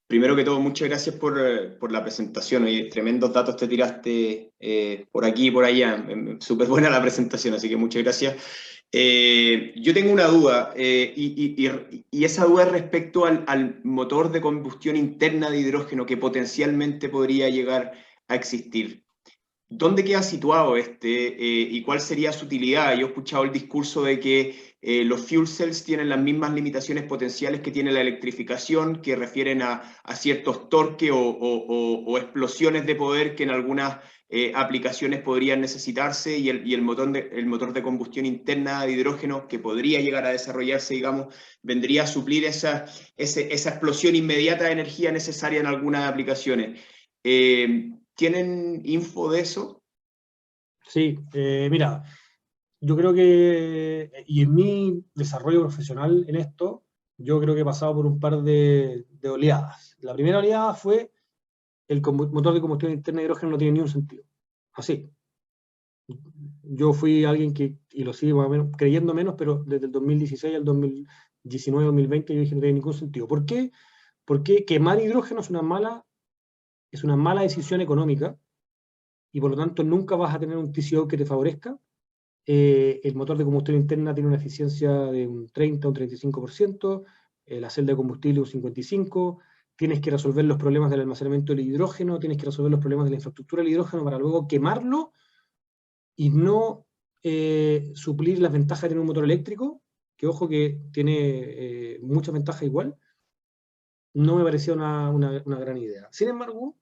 Primero que todo, muchas gracias por la presentación. Oye, tremendos datos te tiraste por aquí y por allá. Súper buena la presentación, así que muchas gracias. Yo tengo una duda, y esa duda es respecto al motor de combustión interna de hidrógeno que potencialmente podría llegar a existir. ¿Dónde queda situado y cuál sería su utilidad? Yo he escuchado el discurso de que los fuel cells tienen las mismas limitaciones potenciales que tiene la electrificación, que refieren a ciertos torques o explosiones de poder que en algunas aplicaciones podrían necesitarse, y el motor de combustión interna de hidrógeno que podría llegar a desarrollarse, digamos, vendría a suplir esa explosión inmediata de energía necesaria en algunas aplicaciones. ¿Tienen info de eso? Sí, mira, yo creo que, y en mi desarrollo profesional en esto, yo creo que he pasado por un par de oleadas. La primera oleada fue el motor de combustión interna de hidrógeno no tiene ni un sentido. Así. Yo fui alguien que, y lo sigo más o menos, creyendo menos, pero desde el 2016 al 2019-2020 yo dije no tiene ningún sentido. ¿Por qué? Porque quemar hidrógeno es una mala decisión económica, y por lo tanto nunca vas a tener un TCO que te favorezca. El motor de combustión interna tiene una eficiencia de un 30 o un 35%, la celda de combustible un 55%, tienes que resolver los problemas del almacenamiento del hidrógeno, tienes que resolver los problemas de la infraestructura del hidrógeno para luego quemarlo y no suplir las ventajas de tener un motor eléctrico, que ojo que tiene muchas ventajas igual. No me parecía una gran idea. Sin embargo,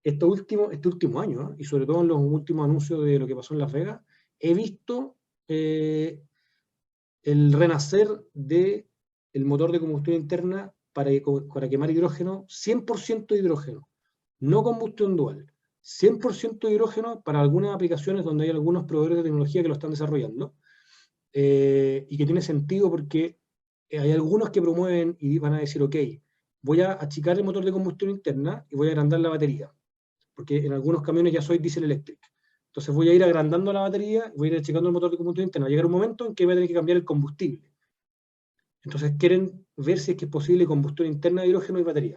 este último año, y sobre todo en los últimos anuncios de lo que pasó en Las Vegas, he visto el renacer del motor de combustión interna para quemar hidrógeno, 100% hidrógeno, no combustión dual, 100% hidrógeno para algunas aplicaciones donde hay algunos proveedores de tecnología que lo están desarrollando, y que tiene sentido porque hay algunos que promueven y van a decir, ok, voy a achicar el motor de combustión interna y voy a agrandar la batería, porque en algunos camiones ya soy diesel electric. Entonces voy a ir agrandando la batería, voy a ir achicando el motor de combustión interna. Va a llegar un momento en que voy a tener que cambiar el combustible. Entonces quieren ver si es que es posible combustión interna de hidrógeno y batería.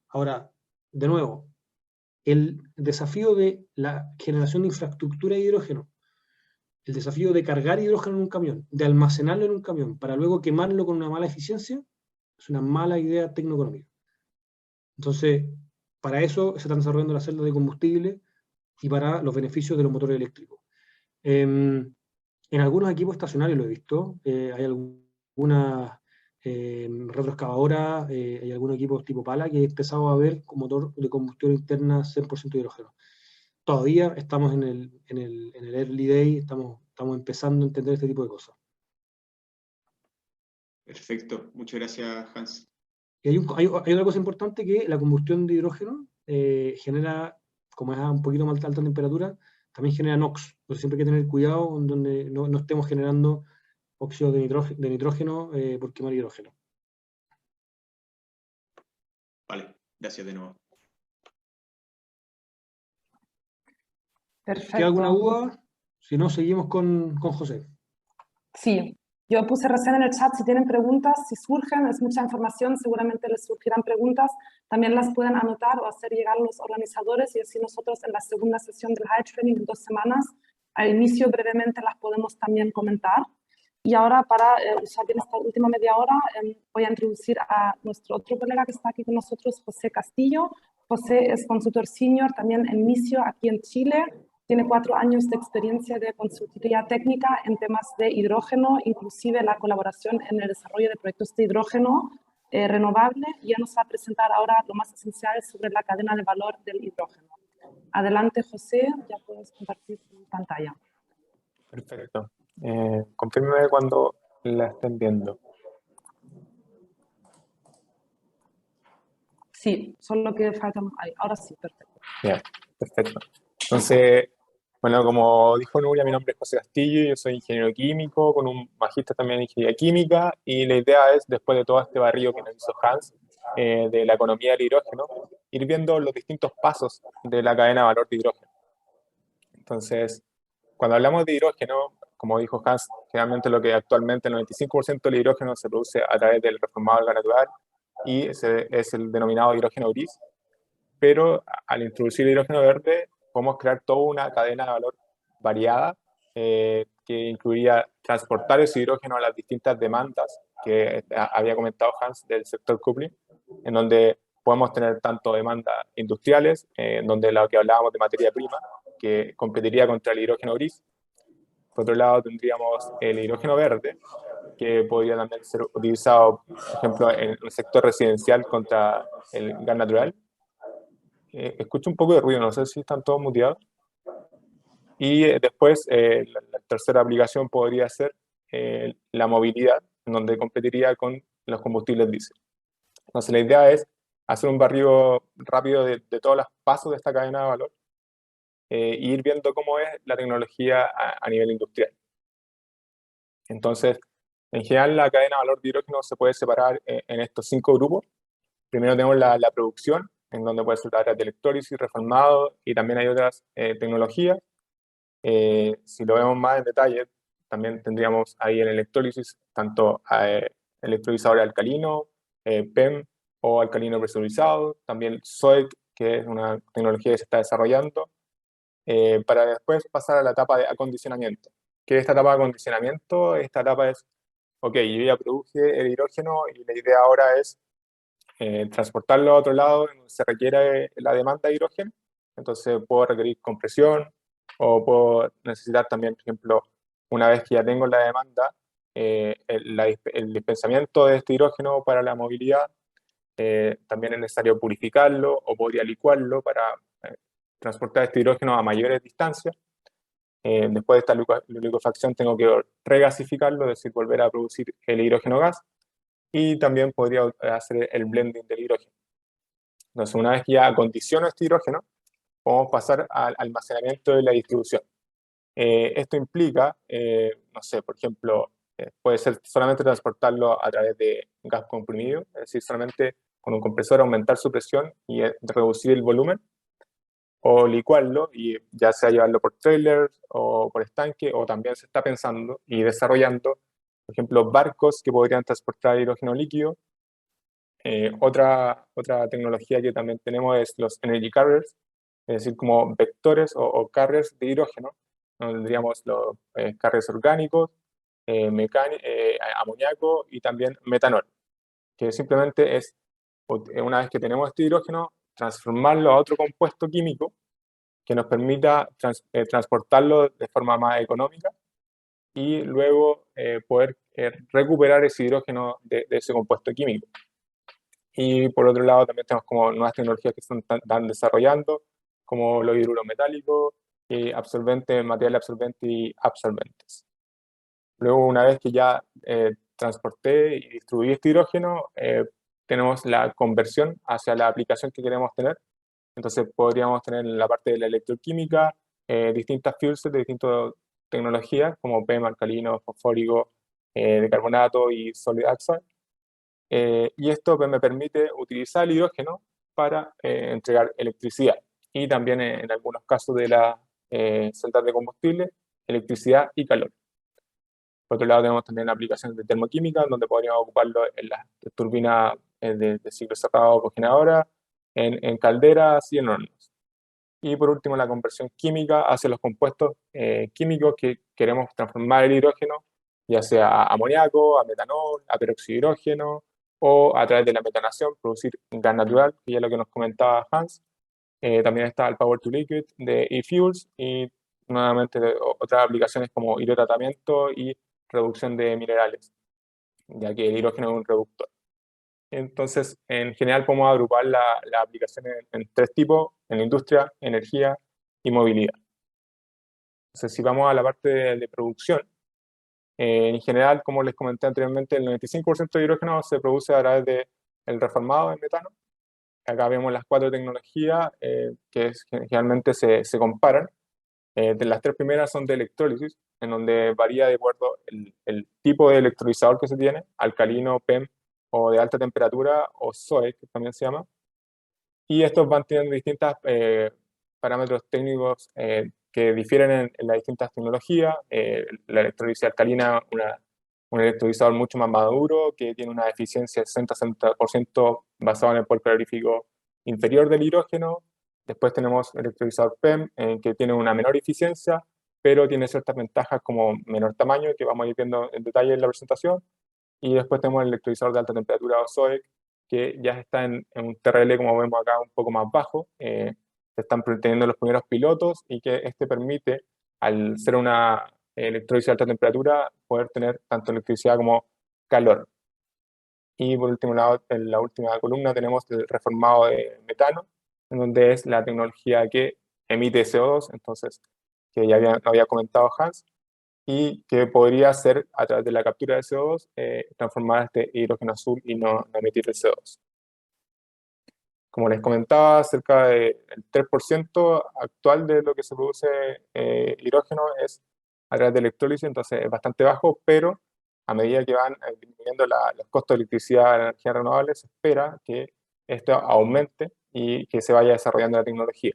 Ahora, de nuevo, el desafío de la generación de infraestructura de hidrógeno, el desafío de cargar hidrógeno en un camión, de almacenarlo en un camión, para luego quemarlo con una mala eficiencia, es una mala idea tecnoeconómica. Entonces, para eso se están desarrollando las celdas de combustible y para los beneficios de los motores eléctricos. En algunos equipos estacionarios lo he visto, hay algunas retroexcavadoras, hay algunos equipos tipo pala que he empezado a ver con motor de combustión interna 100% hidrógeno. Todavía estamos en el early day, estamos empezando a entender este tipo de cosas. Perfecto, muchas gracias, Hans. Y hay otra cosa importante, que la combustión de hidrógeno genera como es a un poquito más alta temperatura, también genera NOx. Entonces siempre hay que tener cuidado donde no estemos generando óxido de nitrógeno por quemar hidrógeno. Vale, gracias de nuevo. Perfecto. ¿Queda alguna duda? Si no, seguimos con José. Sí, yo puse recién en el chat si tienen preguntas, si surgen, es mucha información, seguramente les surgirán preguntas, también las pueden anotar o hacer llegar a los organizadores y así nosotros en la segunda sesión del High Training en 2 semanas, al inicio brevemente las podemos también comentar. Y ahora para usar bien esta última media hora voy a introducir a nuestro otro colega que está aquí con nosotros, José Castillo. José es consultor senior también en MISIO aquí en Chile. Tiene 4 años de experiencia de consultoría técnica en temas de hidrógeno, inclusive la colaboración en el desarrollo de proyectos de hidrógeno renovable. Y ya nos va a presentar ahora lo más esencial sobre la cadena de valor del hidrógeno. Adelante, José, ya puedes compartir tu pantalla. Perfecto. Confírmeme cuando la estén viendo. Sí, solo que falta... Ahora sí, perfecto. Bien, perfecto. Entonces, bueno, como dijo Nuria, mi nombre es José Castillo, yo soy ingeniero químico, con un magíster también en ingeniería química, y la idea es, después de todo este barrido que nos hizo Hans, de la economía del hidrógeno, ir viendo los distintos pasos de la cadena de valor de hidrógeno. Entonces, cuando hablamos de hidrógeno, como dijo Hans, generalmente lo que actualmente el 95% del hidrógeno se produce a través del reformado del gas natural, y ese es el denominado hidrógeno gris, pero al introducir el hidrógeno verde podemos crear toda una cadena de valor variada que incluiría transportar ese hidrógeno a las distintas demandas que había comentado Hans del sector coupling, en donde podemos tener tanto demandas industriales, en donde lo que hablábamos de materia prima, que competiría contra el hidrógeno gris. Por otro lado tendríamos el hidrógeno verde, que podría también ser utilizado, por ejemplo, en el sector residencial contra el gas natural. Escucho un poco de ruido, no sé si están todos muteados. Y después, la tercera aplicación podría ser la movilidad, en donde competiría con los combustibles diésel. Entonces, la idea es hacer un barrido rápido de todos los pasos de esta cadena de valor e ir viendo cómo es la tecnología a nivel industrial. Entonces, en general, la cadena de valor de hidrógeno se puede separar en estos 5 grupos. Primero tenemos la producción, en donde puede ser áreas de electrólisis, reformado, y también hay otras tecnologías. Si lo vemos más en detalle, también tendríamos ahí en electrólisis tanto electrolizador alcalino, PEM o alcalino presurizado, también SOEC, que es una tecnología que se está desarrollando, para después pasar a la etapa de acondicionamiento. ¿Qué es esta etapa de acondicionamiento? Esta etapa es, ok, yo ya produje el hidrógeno y la idea ahora es transportarlo a otro lado donde se requiere la demanda de hidrógeno. Entonces puedo requerir compresión o puedo necesitar también, por ejemplo, una vez que ya tengo la demanda, el dispensamiento de este hidrógeno para la movilidad. También es necesario purificarlo o podría licuarlo para transportar este hidrógeno a mayores distancias. Después de esta liquefacción tengo que regasificarlo, es decir, volver a producir el hidrógeno gas. Y también podría hacer el blending del hidrógeno. Entonces, una vez que ya acondiciono este hidrógeno, podemos pasar al almacenamiento de la distribución. Esto implica, no sé, por ejemplo, puede ser solamente transportarlo a través de gas comprimido, es decir, solamente con un compresor aumentar su presión y reducir el volumen, o licuarlo y ya sea llevarlo por trailers o por estanque, o también se está pensando y desarrollando, por ejemplo, barcos que podrían transportar hidrógeno líquido. Otra tecnología que también tenemos es los energy carriers, es decir, como vectores o carriers de hidrógeno. Tendríamos los carriers orgánicos, amoníaco y también metanol, que simplemente es, una vez que tenemos este hidrógeno, transformarlo a otro compuesto químico que nos permita transportarlo de forma más económica y luego poder recuperar ese hidrógeno de ese compuesto químico. Y por otro lado también tenemos como nuevas tecnologías que se están desarrollando, como los hidruros metálicos, absorbentes, material absorbente y absorbentes. Luego, una vez que ya transporté y distribuí este hidrógeno, tenemos la conversión hacia la aplicación que queremos tener. Entonces podríamos tener en la parte de la electroquímica distintas fuel cells de distintas tecnologías, como PEM, alcalino, fosfórico, de carbonato y solid oxide. Y esto me permite utilizar el hidrógeno para entregar electricidad. Y también en algunos casos de las celdas de combustible, electricidad y calor. Por otro lado, tenemos también aplicaciones de termoquímica, donde podríamos ocuparlo en las turbinas de ciclo cerrado cogeneradoras, en calderas y en hornos. Y por último, la conversión química hacia los compuestos químicos que queremos transformar el hidrógeno, ya sea a amoníaco, a metanol, a peróxido de hidrógeno, o a través de la metanación, producir gas natural, que ya es lo que nos comentaba Hans. También está el Power to Liquid de eFuels y nuevamente otras aplicaciones como hidrotratamiento y reducción de minerales, ya que el hidrógeno es un reductor. Entonces, en general podemos agrupar las aplicaciones en tres tipos: en la industria, energía y movilidad. Entonces, si vamos a la parte de producción, en general, como les comenté anteriormente, el 95% de hidrógeno se produce a través del reformado de metano. Acá vemos las cuatro tecnologías que generalmente se comparan. De las tres primeras son de electrólisis, en donde varía de acuerdo el tipo de electrolizador que se tiene, alcalino, PEM, o de alta temperatura, o SOE, que también se llama. Y estos van teniendo distintos parámetros técnicos que difieren en las distintas tecnologías. La electrólisis alcalina, un electrolizador mucho más maduro, que tiene una eficiencia del 60% basado en el pol calorífico inferior del hidrógeno. Después tenemos el electrolizador PEM, que tiene una menor eficiencia, pero tiene ciertas ventajas como menor tamaño, que vamos a ir viendo en detalle en la presentación. Y después tenemos el electrolizador de alta temperatura o SOEC, que ya está en un TRL, como vemos acá, un poco más bajo. Se están teniendo los primeros pilotos y que este permite, al ser una electrólisis de alta temperatura, poder tener tanto electricidad como calor. Y por último, en la última columna tenemos el reformado de metano, en donde es la tecnología que emite CO2, entonces, que ya había comentado Hans, y que podría ser, a través de la captura de CO2, transformar este hidrógeno azul y no emitir el CO2. Como les comentaba, cerca del 3% actual de lo que se produce hidrógeno es a través de electrólisis, entonces es bastante bajo, pero a medida que van disminuyendo los costos de electricidad de energías renovables, se espera que esto aumente y que se vaya desarrollando la tecnología.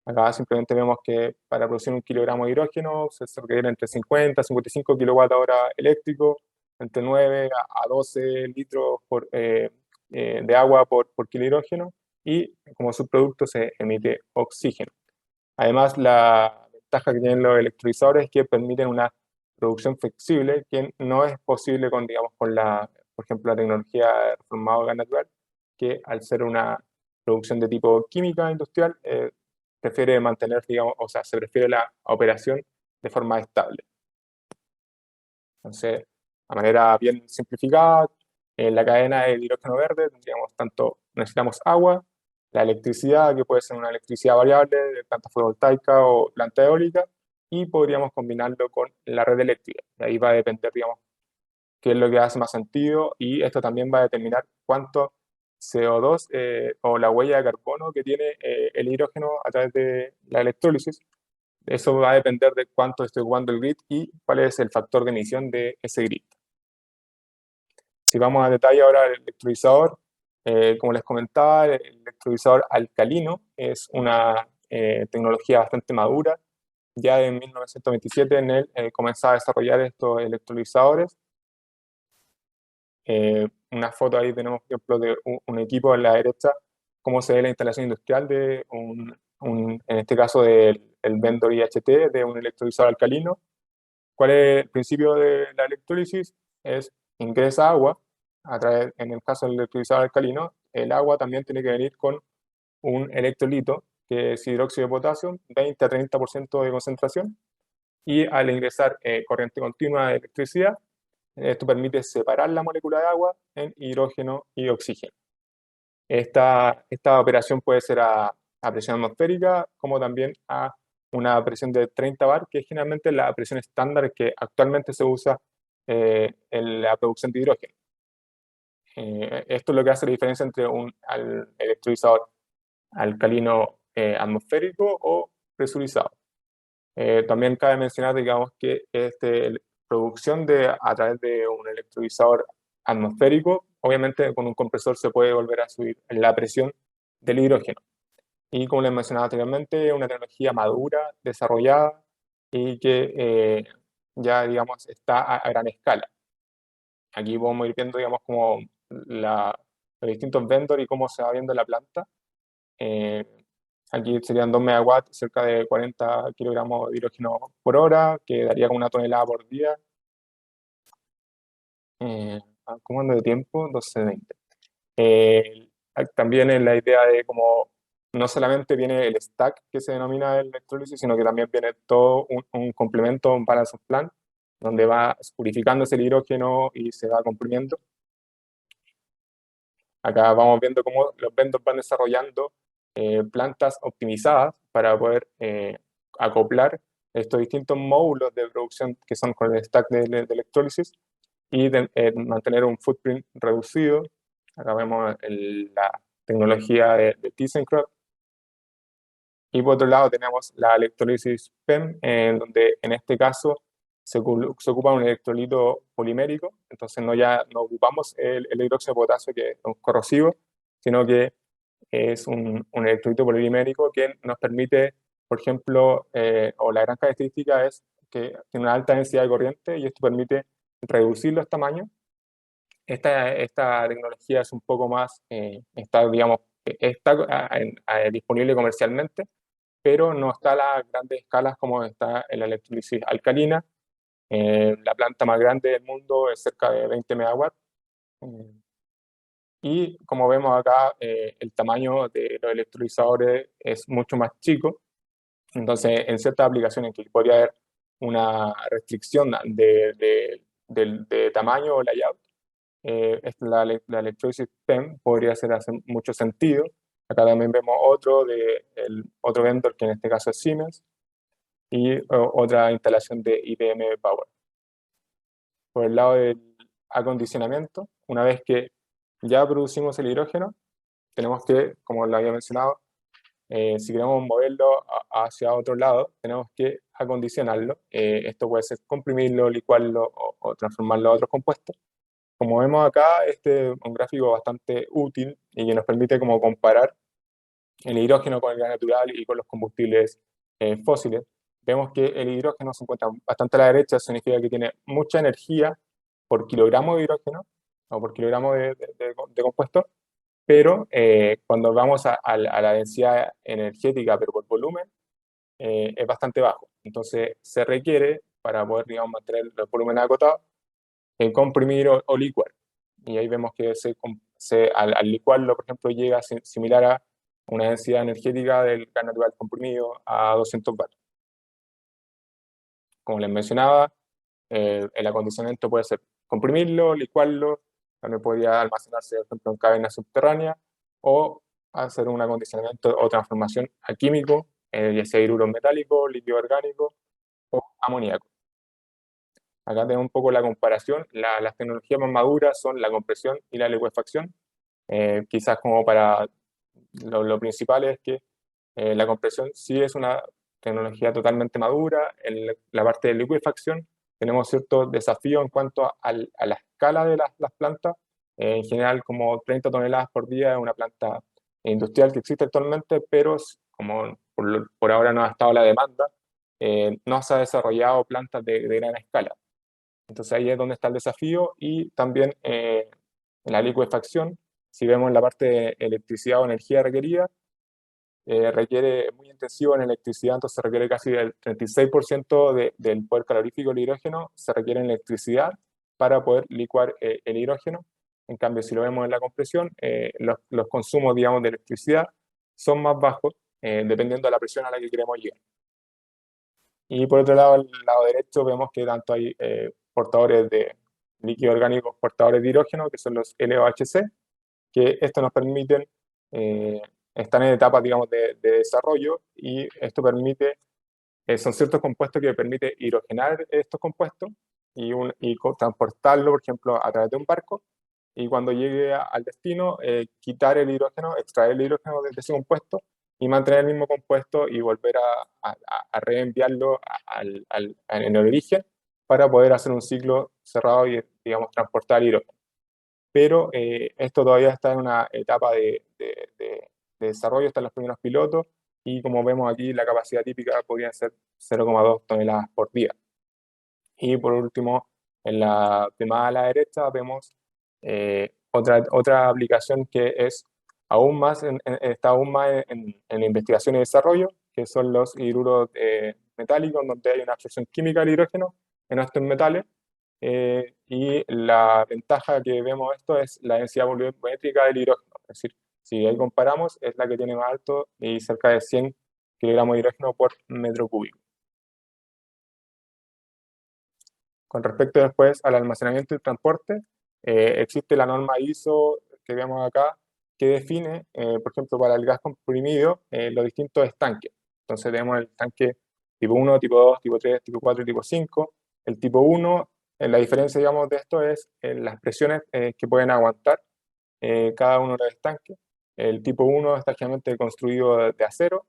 Acá simplemente vemos que para producir 1 kilogramo de hidrógeno se requiere entre 50 y 55 kWh eléctricos, entre 9 a 12 litros de agua por kilo de hidrógeno, y como subproducto se emite oxígeno. Además, la ventaja que tienen los electrolizadores es que permiten una producción flexible que no es posible con, digamos, por ejemplo, la tecnología de reformado de gas natural, que al ser una producción de tipo química industrial, prefiere mantener, digamos, o sea, se prefiere la operación de forma estable. Entonces, de manera bien simplificada, en la cadena del hidrógeno verde necesitamos agua, la electricidad, que puede ser una electricidad variable de planta fotovoltaica o planta eólica, y podríamos combinarlo con la red eléctrica. De ahí va a depender, digamos, qué es lo que hace más sentido, y esto también va a determinar cuánto CO2 o la huella de carbono que tiene el hidrógeno a través de la electrólisis. Eso va a depender de cuánto esté ocupando el grid y cuál es el factor de emisión de ese grid. Si vamos a detalle ahora del electrolizador, como les comentaba, el electrolizador alcalino es una tecnología bastante madura. Ya en 1927 en él comenzaba a desarrollar estos electrolizadores. Una foto ahí tenemos, por ejemplo, de un equipo a la derecha, cómo se ve la instalación industrial de en este caso del Vendor IHT, de un electrolizador alcalino. ¿Cuál es el principio de la electrólisis? Es ingresa agua, en el caso del electrolizador alcalino, el agua también tiene que venir con un electrolito, que es hidróxido de potasio, 20 a 30% de concentración, y al ingresar corriente continua de electricidad, esto permite separar la molécula de agua en hidrógeno y oxígeno. Esta operación puede ser a presión atmosférica, como también a una presión de 30 bar, que es generalmente la presión estándar que actualmente se usa en la producción de hidrógeno. Esto es lo que hace la diferencia entre al electrolizador alcalino atmosférico o presurizado. También cabe mencionar, digamos, que producción a través de un electrolizador atmosférico, obviamente con un compresor se puede volver a subir la presión del hidrógeno. Y como les mencionaba anteriormente, es una tecnología madura, desarrollada y que ya, digamos, está a gran escala. Aquí podemos ir viendo, digamos, como los distintos vendors y cómo se va viendo la planta. Aquí serían 2 megawatts, cerca de 40 kilogramos de hidrógeno por hora, que daría como 1 tonelada por día. ¿Cómo ando de tiempo? 12:20. También es la idea de como no solamente viene el stack que se denomina el electrólisis, sino que también viene todo un complemento, un balance of plant, donde va purificándose el hidrógeno y se va comprimiendo. Acá vamos viendo cómo los vendors van desarrollando plantas optimizadas para poder acoplar estos distintos módulos de producción que son con el stack de electrólisis y mantener un footprint reducido. Acá vemos la tecnología de ThyssenKrupp. Y por otro lado tenemos la electrólisis PEM, donde en este caso se ocupa un electrolito polimérico, entonces no ocupamos el hidróxido de potasio, que es un corrosivo, sino que es un electrolito polimérico que nos permite, por ejemplo, o la gran característica es que tiene una alta densidad de corriente y esto permite reducir los tamaños. Esta tecnología es un poco más, está disponible comercialmente, pero no está a las grandes escalas como está en la electrólisis alcalina. La planta más grande del mundo es cerca de 20 megawatts. Y como vemos acá, el tamaño de los electrolizadores es mucho más chico. Entonces, en ciertas aplicaciones que podría haber una restricción de tamaño o layout, la electrólisis PEM podría hacer mucho sentido. Acá también vemos otro vendor, que en este caso es Siemens, y otra instalación de IBM Power. Por el lado del acondicionamiento, una vez que ya producimos el hidrógeno, tenemos que, como lo había mencionado, si queremos moverlo hacia otro lado, tenemos que acondicionarlo. Esto puede ser comprimirlo, licuarlo o transformarlo a otros compuestos. Como vemos acá, este es un gráfico bastante útil y que nos permite como comparar el hidrógeno con el gas natural y con los combustibles fósiles. Vemos que el hidrógeno se encuentra bastante a la derecha, significa que tiene mucha energía por kilogramo de hidrógeno o por kilogramo de compuesto, pero cuando vamos a la densidad energética pero por volumen, es bastante bajo. Entonces se requiere, para poder, digamos, mantener los volúmenes acotados, comprimir o licuar. Y ahí vemos que al licuarlo, por ejemplo, llega similar a una densidad energética del gas natural comprimido a 200 vatios. Como les mencionaba, el acondicionamiento puede ser comprimirlo, licuarlo, también podría almacenarse, por ejemplo, en cavernas subterráneas, o hacer un acondicionamiento o transformación a químico, ya sea hidruro metálico, líquido orgánico o amoníaco. Acá tenemos un poco la comparación. Las tecnologías más maduras son la compresión y la licuefacción. Quizás como para lo principal es que la compresión sí es una tecnología totalmente madura. En la parte de licuefacción tenemos ciertos desafíos en cuanto a la escala de las plantas. En general, como 30 toneladas por día es una planta industrial que existe actualmente, pero como por ahora no ha estado la demanda, no se ha desarrollado plantas de gran escala. Entonces ahí es donde está el desafío. Y también en la licuefacción, si vemos en la parte de electricidad o energía requerida, requiere muy intensivo en electricidad, entonces requiere casi el 36% del poder calorífico del hidrógeno, se requiere en electricidad para poder licuar el hidrógeno. En cambio, si lo vemos en la compresión, los consumos, digamos, de electricidad son más bajos, dependiendo de la presión a la que queremos llegar. Y por otro lado, al lado derecho, vemos que tanto hay portadores de líquido orgánico, portadores de hidrógeno, que son los LOHC, que esto nos permiten, están en etapas, digamos, de desarrollo, y esto permite, son ciertos compuestos que permiten hidrogenar estos compuestos y transportarlo, por ejemplo, a través de un barco, y cuando llegue al destino, quitar el hidrógeno, extraer el hidrógeno de ese compuesto y mantener el mismo compuesto y volver a reenviarlo en el origen para poder hacer un ciclo cerrado y, digamos, transportar hidrógeno. Pero esto todavía está en una etapa de desarrollo, están los primeros pilotos, y como vemos aquí, la capacidad típica podría ser 0,2 toneladas por día. Y por último, en la primera a la derecha vemos otra aplicación que es aún más está aún más en investigación y desarrollo, que son los hidruros metálicos, donde hay una absorción química del hidrógeno en estos metales. Y la ventaja que vemos esto es la densidad volumétrica del hidrógeno. Es decir, si ahí comparamos, es la que tiene más alto y cerca de 100 kilogramos de hidrógeno por metro cúbico. Con respecto después al almacenamiento y transporte, existe la norma ISO que vemos acá, que define, por ejemplo, para el gas comprimido, los distintos estanques. Entonces tenemos el tanque tipo 1, tipo 2, tipo 3, tipo 4 y tipo 5. El tipo 1, la diferencia, digamos, de esto es las presiones que pueden aguantar cada uno de los estanques. El tipo 1 está generalmente construido de acero.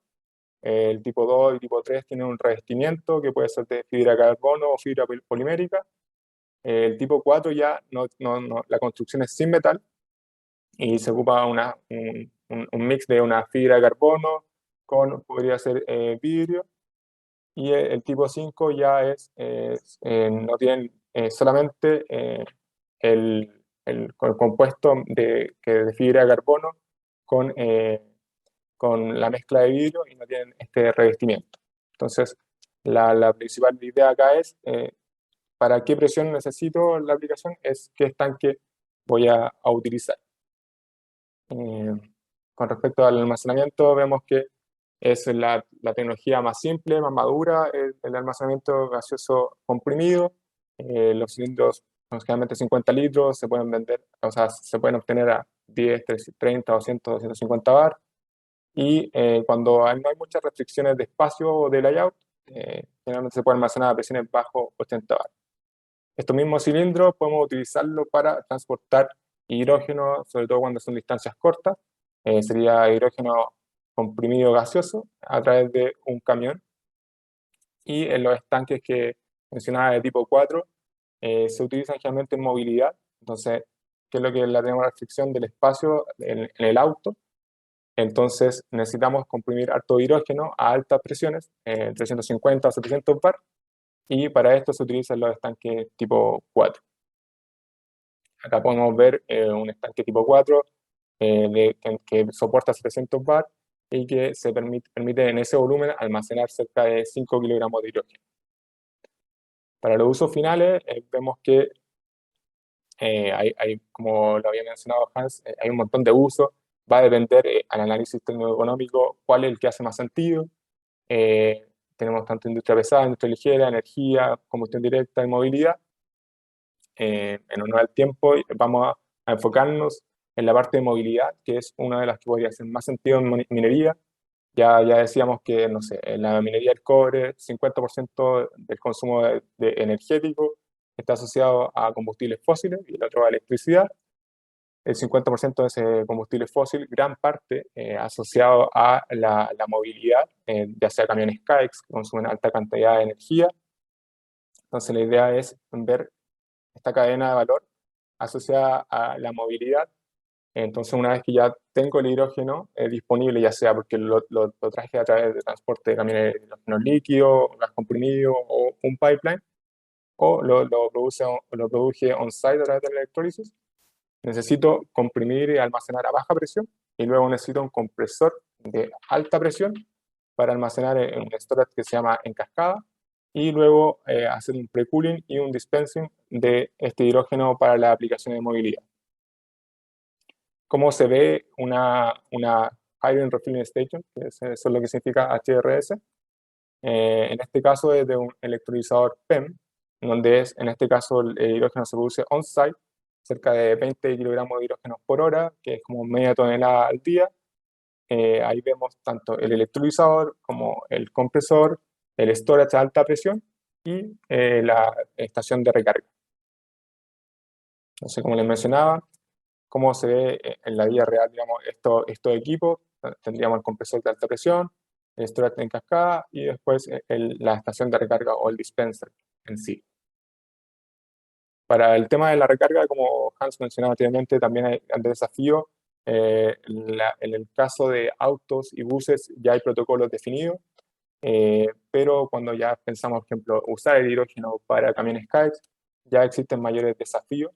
El tipo 2 y tipo 3 tienen un revestimiento que puede ser de fibra de carbono o fibra polimérica. El tipo 4 ya la construcción es sin metal y se ocupa un mix de una fibra de carbono podría ser vidrio. Y el tipo 5 ya no tiene solamente el compuesto de fibra de carbono con la mezcla de vidrio y no tienen este revestimiento. Entonces, la principal idea acá es para qué presión necesito la aplicación, es qué estanque voy a utilizar. Con respecto al almacenamiento, vemos que es la tecnología más simple, más madura, el almacenamiento gaseoso comprimido. Los cilindros son generalmente 50 litros, se pueden vender, o sea, se pueden obtener a 10, 30, 200, 250 bar. Y cuando no hay muchas restricciones de espacio o de layout, generalmente se puede almacenar a presiones bajo 80 bar. Estos mismos cilindros podemos utilizarlos para transportar hidrógeno, sobre todo cuando son distancias cortas. Sería hidrógeno comprimido gaseoso a través de un camión. Y en los estanques que mencionaba de tipo 4, se utilizan generalmente en movilidad. Entonces, ¿qué es lo que tenemos la restricción del espacio en el auto? Entonces, necesitamos comprimir harto hidrógeno a altas presiones, 350 o 700 bar, y para esto se utilizan los estanques tipo 4. Acá podemos ver un estanque tipo 4 que soporta 700 bar y que se permite en ese volumen almacenar cerca de 5 kilogramos de hidrógeno. Para los usos finales, vemos que como lo había mencionado Hans, hay un montón de usos. Va a depender al análisis técnico-económico cuál es el que hace más sentido. Tenemos tanto industria pesada, industria ligera, energía, combustión directa y movilidad. En honor al tiempo, vamos a enfocarnos en la parte de movilidad, que es una de las que podría hacer más sentido en minería. Ya decíamos que, no sé, en la minería del cobre, 50% del consumo de energético está asociado a combustibles fósiles y el otro a electricidad. El 50% de ese combustible fósil, gran parte asociado a la movilidad, ya sea camiones CAEX, que consumen alta cantidad de energía. Entonces la idea es ver esta cadena de valor asociada a la movilidad. Entonces, una vez que ya tengo el hidrógeno disponible, ya sea porque lo traje a través de transporte de camiones de hidrógeno líquido, gas comprimido o un pipeline, o lo produje on-site a través de la electrólisis, necesito comprimir y almacenar a baja presión, y luego necesito un compresor de alta presión para almacenar en un storage que se llama en cascada, y luego hacer un pre-cooling y un dispensing de este hidrógeno para la aplicación de movilidad. ¿Cómo se ve una Hydrogen Refilling Station? Que eso es lo que significa HRS. En este caso es de un electrolizador PEM, donde en este caso el hidrógeno se produce on-site, cerca de 20 kilogramos de hidrógeno por hora, que es como media tonelada al día. Ahí vemos tanto el electrolizador como el compresor, el storage a alta presión y la estación de recarga. Entonces, como les mencionaba, cómo se ve en la vida real, digamos, estos equipos. Tendríamos el compresor de alta presión, el storage en cascada y después la estación de recarga o el dispenser en sí. Para el tema de la recarga, como Hans mencionaba anteriormente, también hay un desafío. En el caso de autos y buses ya hay protocolos definidos, pero cuando ya pensamos, por ejemplo, usar el hidrógeno para camiones KAEX, ya existen mayores desafíos,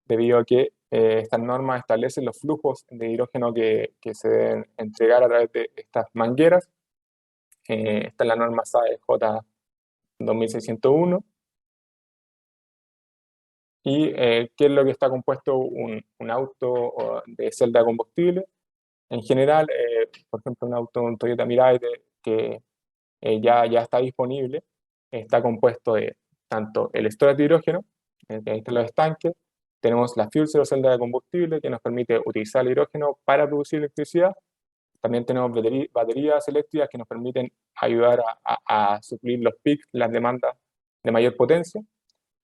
debido a que estas normas establecen los flujos de hidrógeno que se deben entregar a través de estas mangueras. Esta es la norma SAE J 2601. ¿Y qué es lo que está compuesto un auto de celda de combustible? En general, por ejemplo, un Toyota Mirai que ya está disponible, está compuesto de tanto el storage de hidrógeno, que ahí están los estanques, tenemos la fuel cell o celda de combustible que nos permite utilizar el hidrógeno para producir electricidad, también tenemos baterías eléctricas que nos permiten ayudar a suplir los peaks, las demandas de mayor potencia,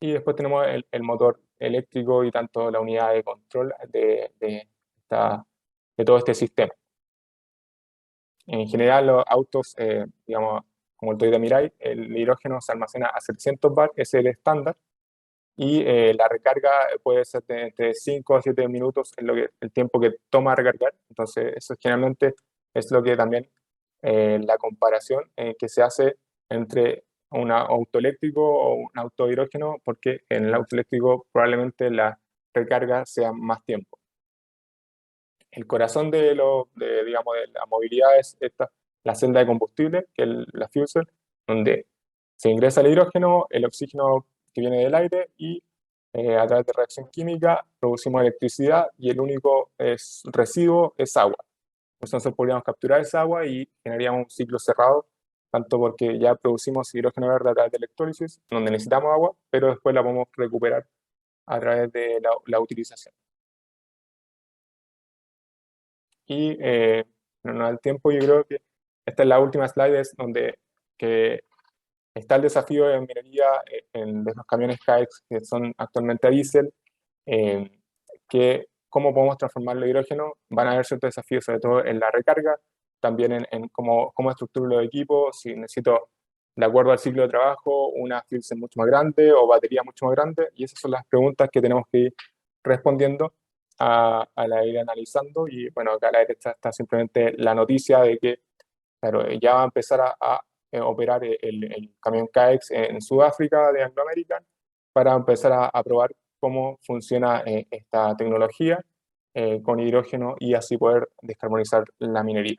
y después tenemos el motor eléctrico y tanto la unidad de control de todo este sistema. En general, los autos, digamos, como el Toyota Mirai, el hidrógeno se almacena a 700 bar, ese es el estándar, y la recarga puede ser de entre 5 a 7 minutos, es el tiempo que toma recargar. Entonces, eso generalmente es lo que también la comparación que se hace entre un auto eléctrico o un auto de hidrógeno, porque en el auto eléctrico probablemente la recarga sea más tiempo. El corazón digamos, de la movilidad es la celda de combustible, que es la fuel cell, donde se ingresa el hidrógeno, el oxígeno que viene del aire y a través de reacción química producimos electricidad y el único residuo es agua. Entonces podríamos capturar esa agua y generaríamos un ciclo cerrado, tanto porque ya producimos hidrógeno verde a través de electrólisis, donde necesitamos agua, pero después la podemos recuperar a través de la utilización. Y no nos da el tiempo, yo creo que esta es la última slide, es donde que está el desafío de minería de los camiones KAEX que son actualmente a diésel, que cómo podemos transformar el hidrógeno. Van a haber ciertos desafíos, sobre todo en la recarga, también en cómo estructuro los equipos, si necesito, de acuerdo al ciclo de trabajo, una fuel cell mucho más grande o batería mucho más grande, y esas son las preguntas que tenemos que ir respondiendo a la ir analizando. Y bueno, acá a la derecha está simplemente la noticia de que, claro, ya va a empezar a operar el camión KAEX en Sudáfrica de Anglo American, para empezar a probar cómo funciona esta tecnología con hidrógeno y así poder descarbonizar la minería.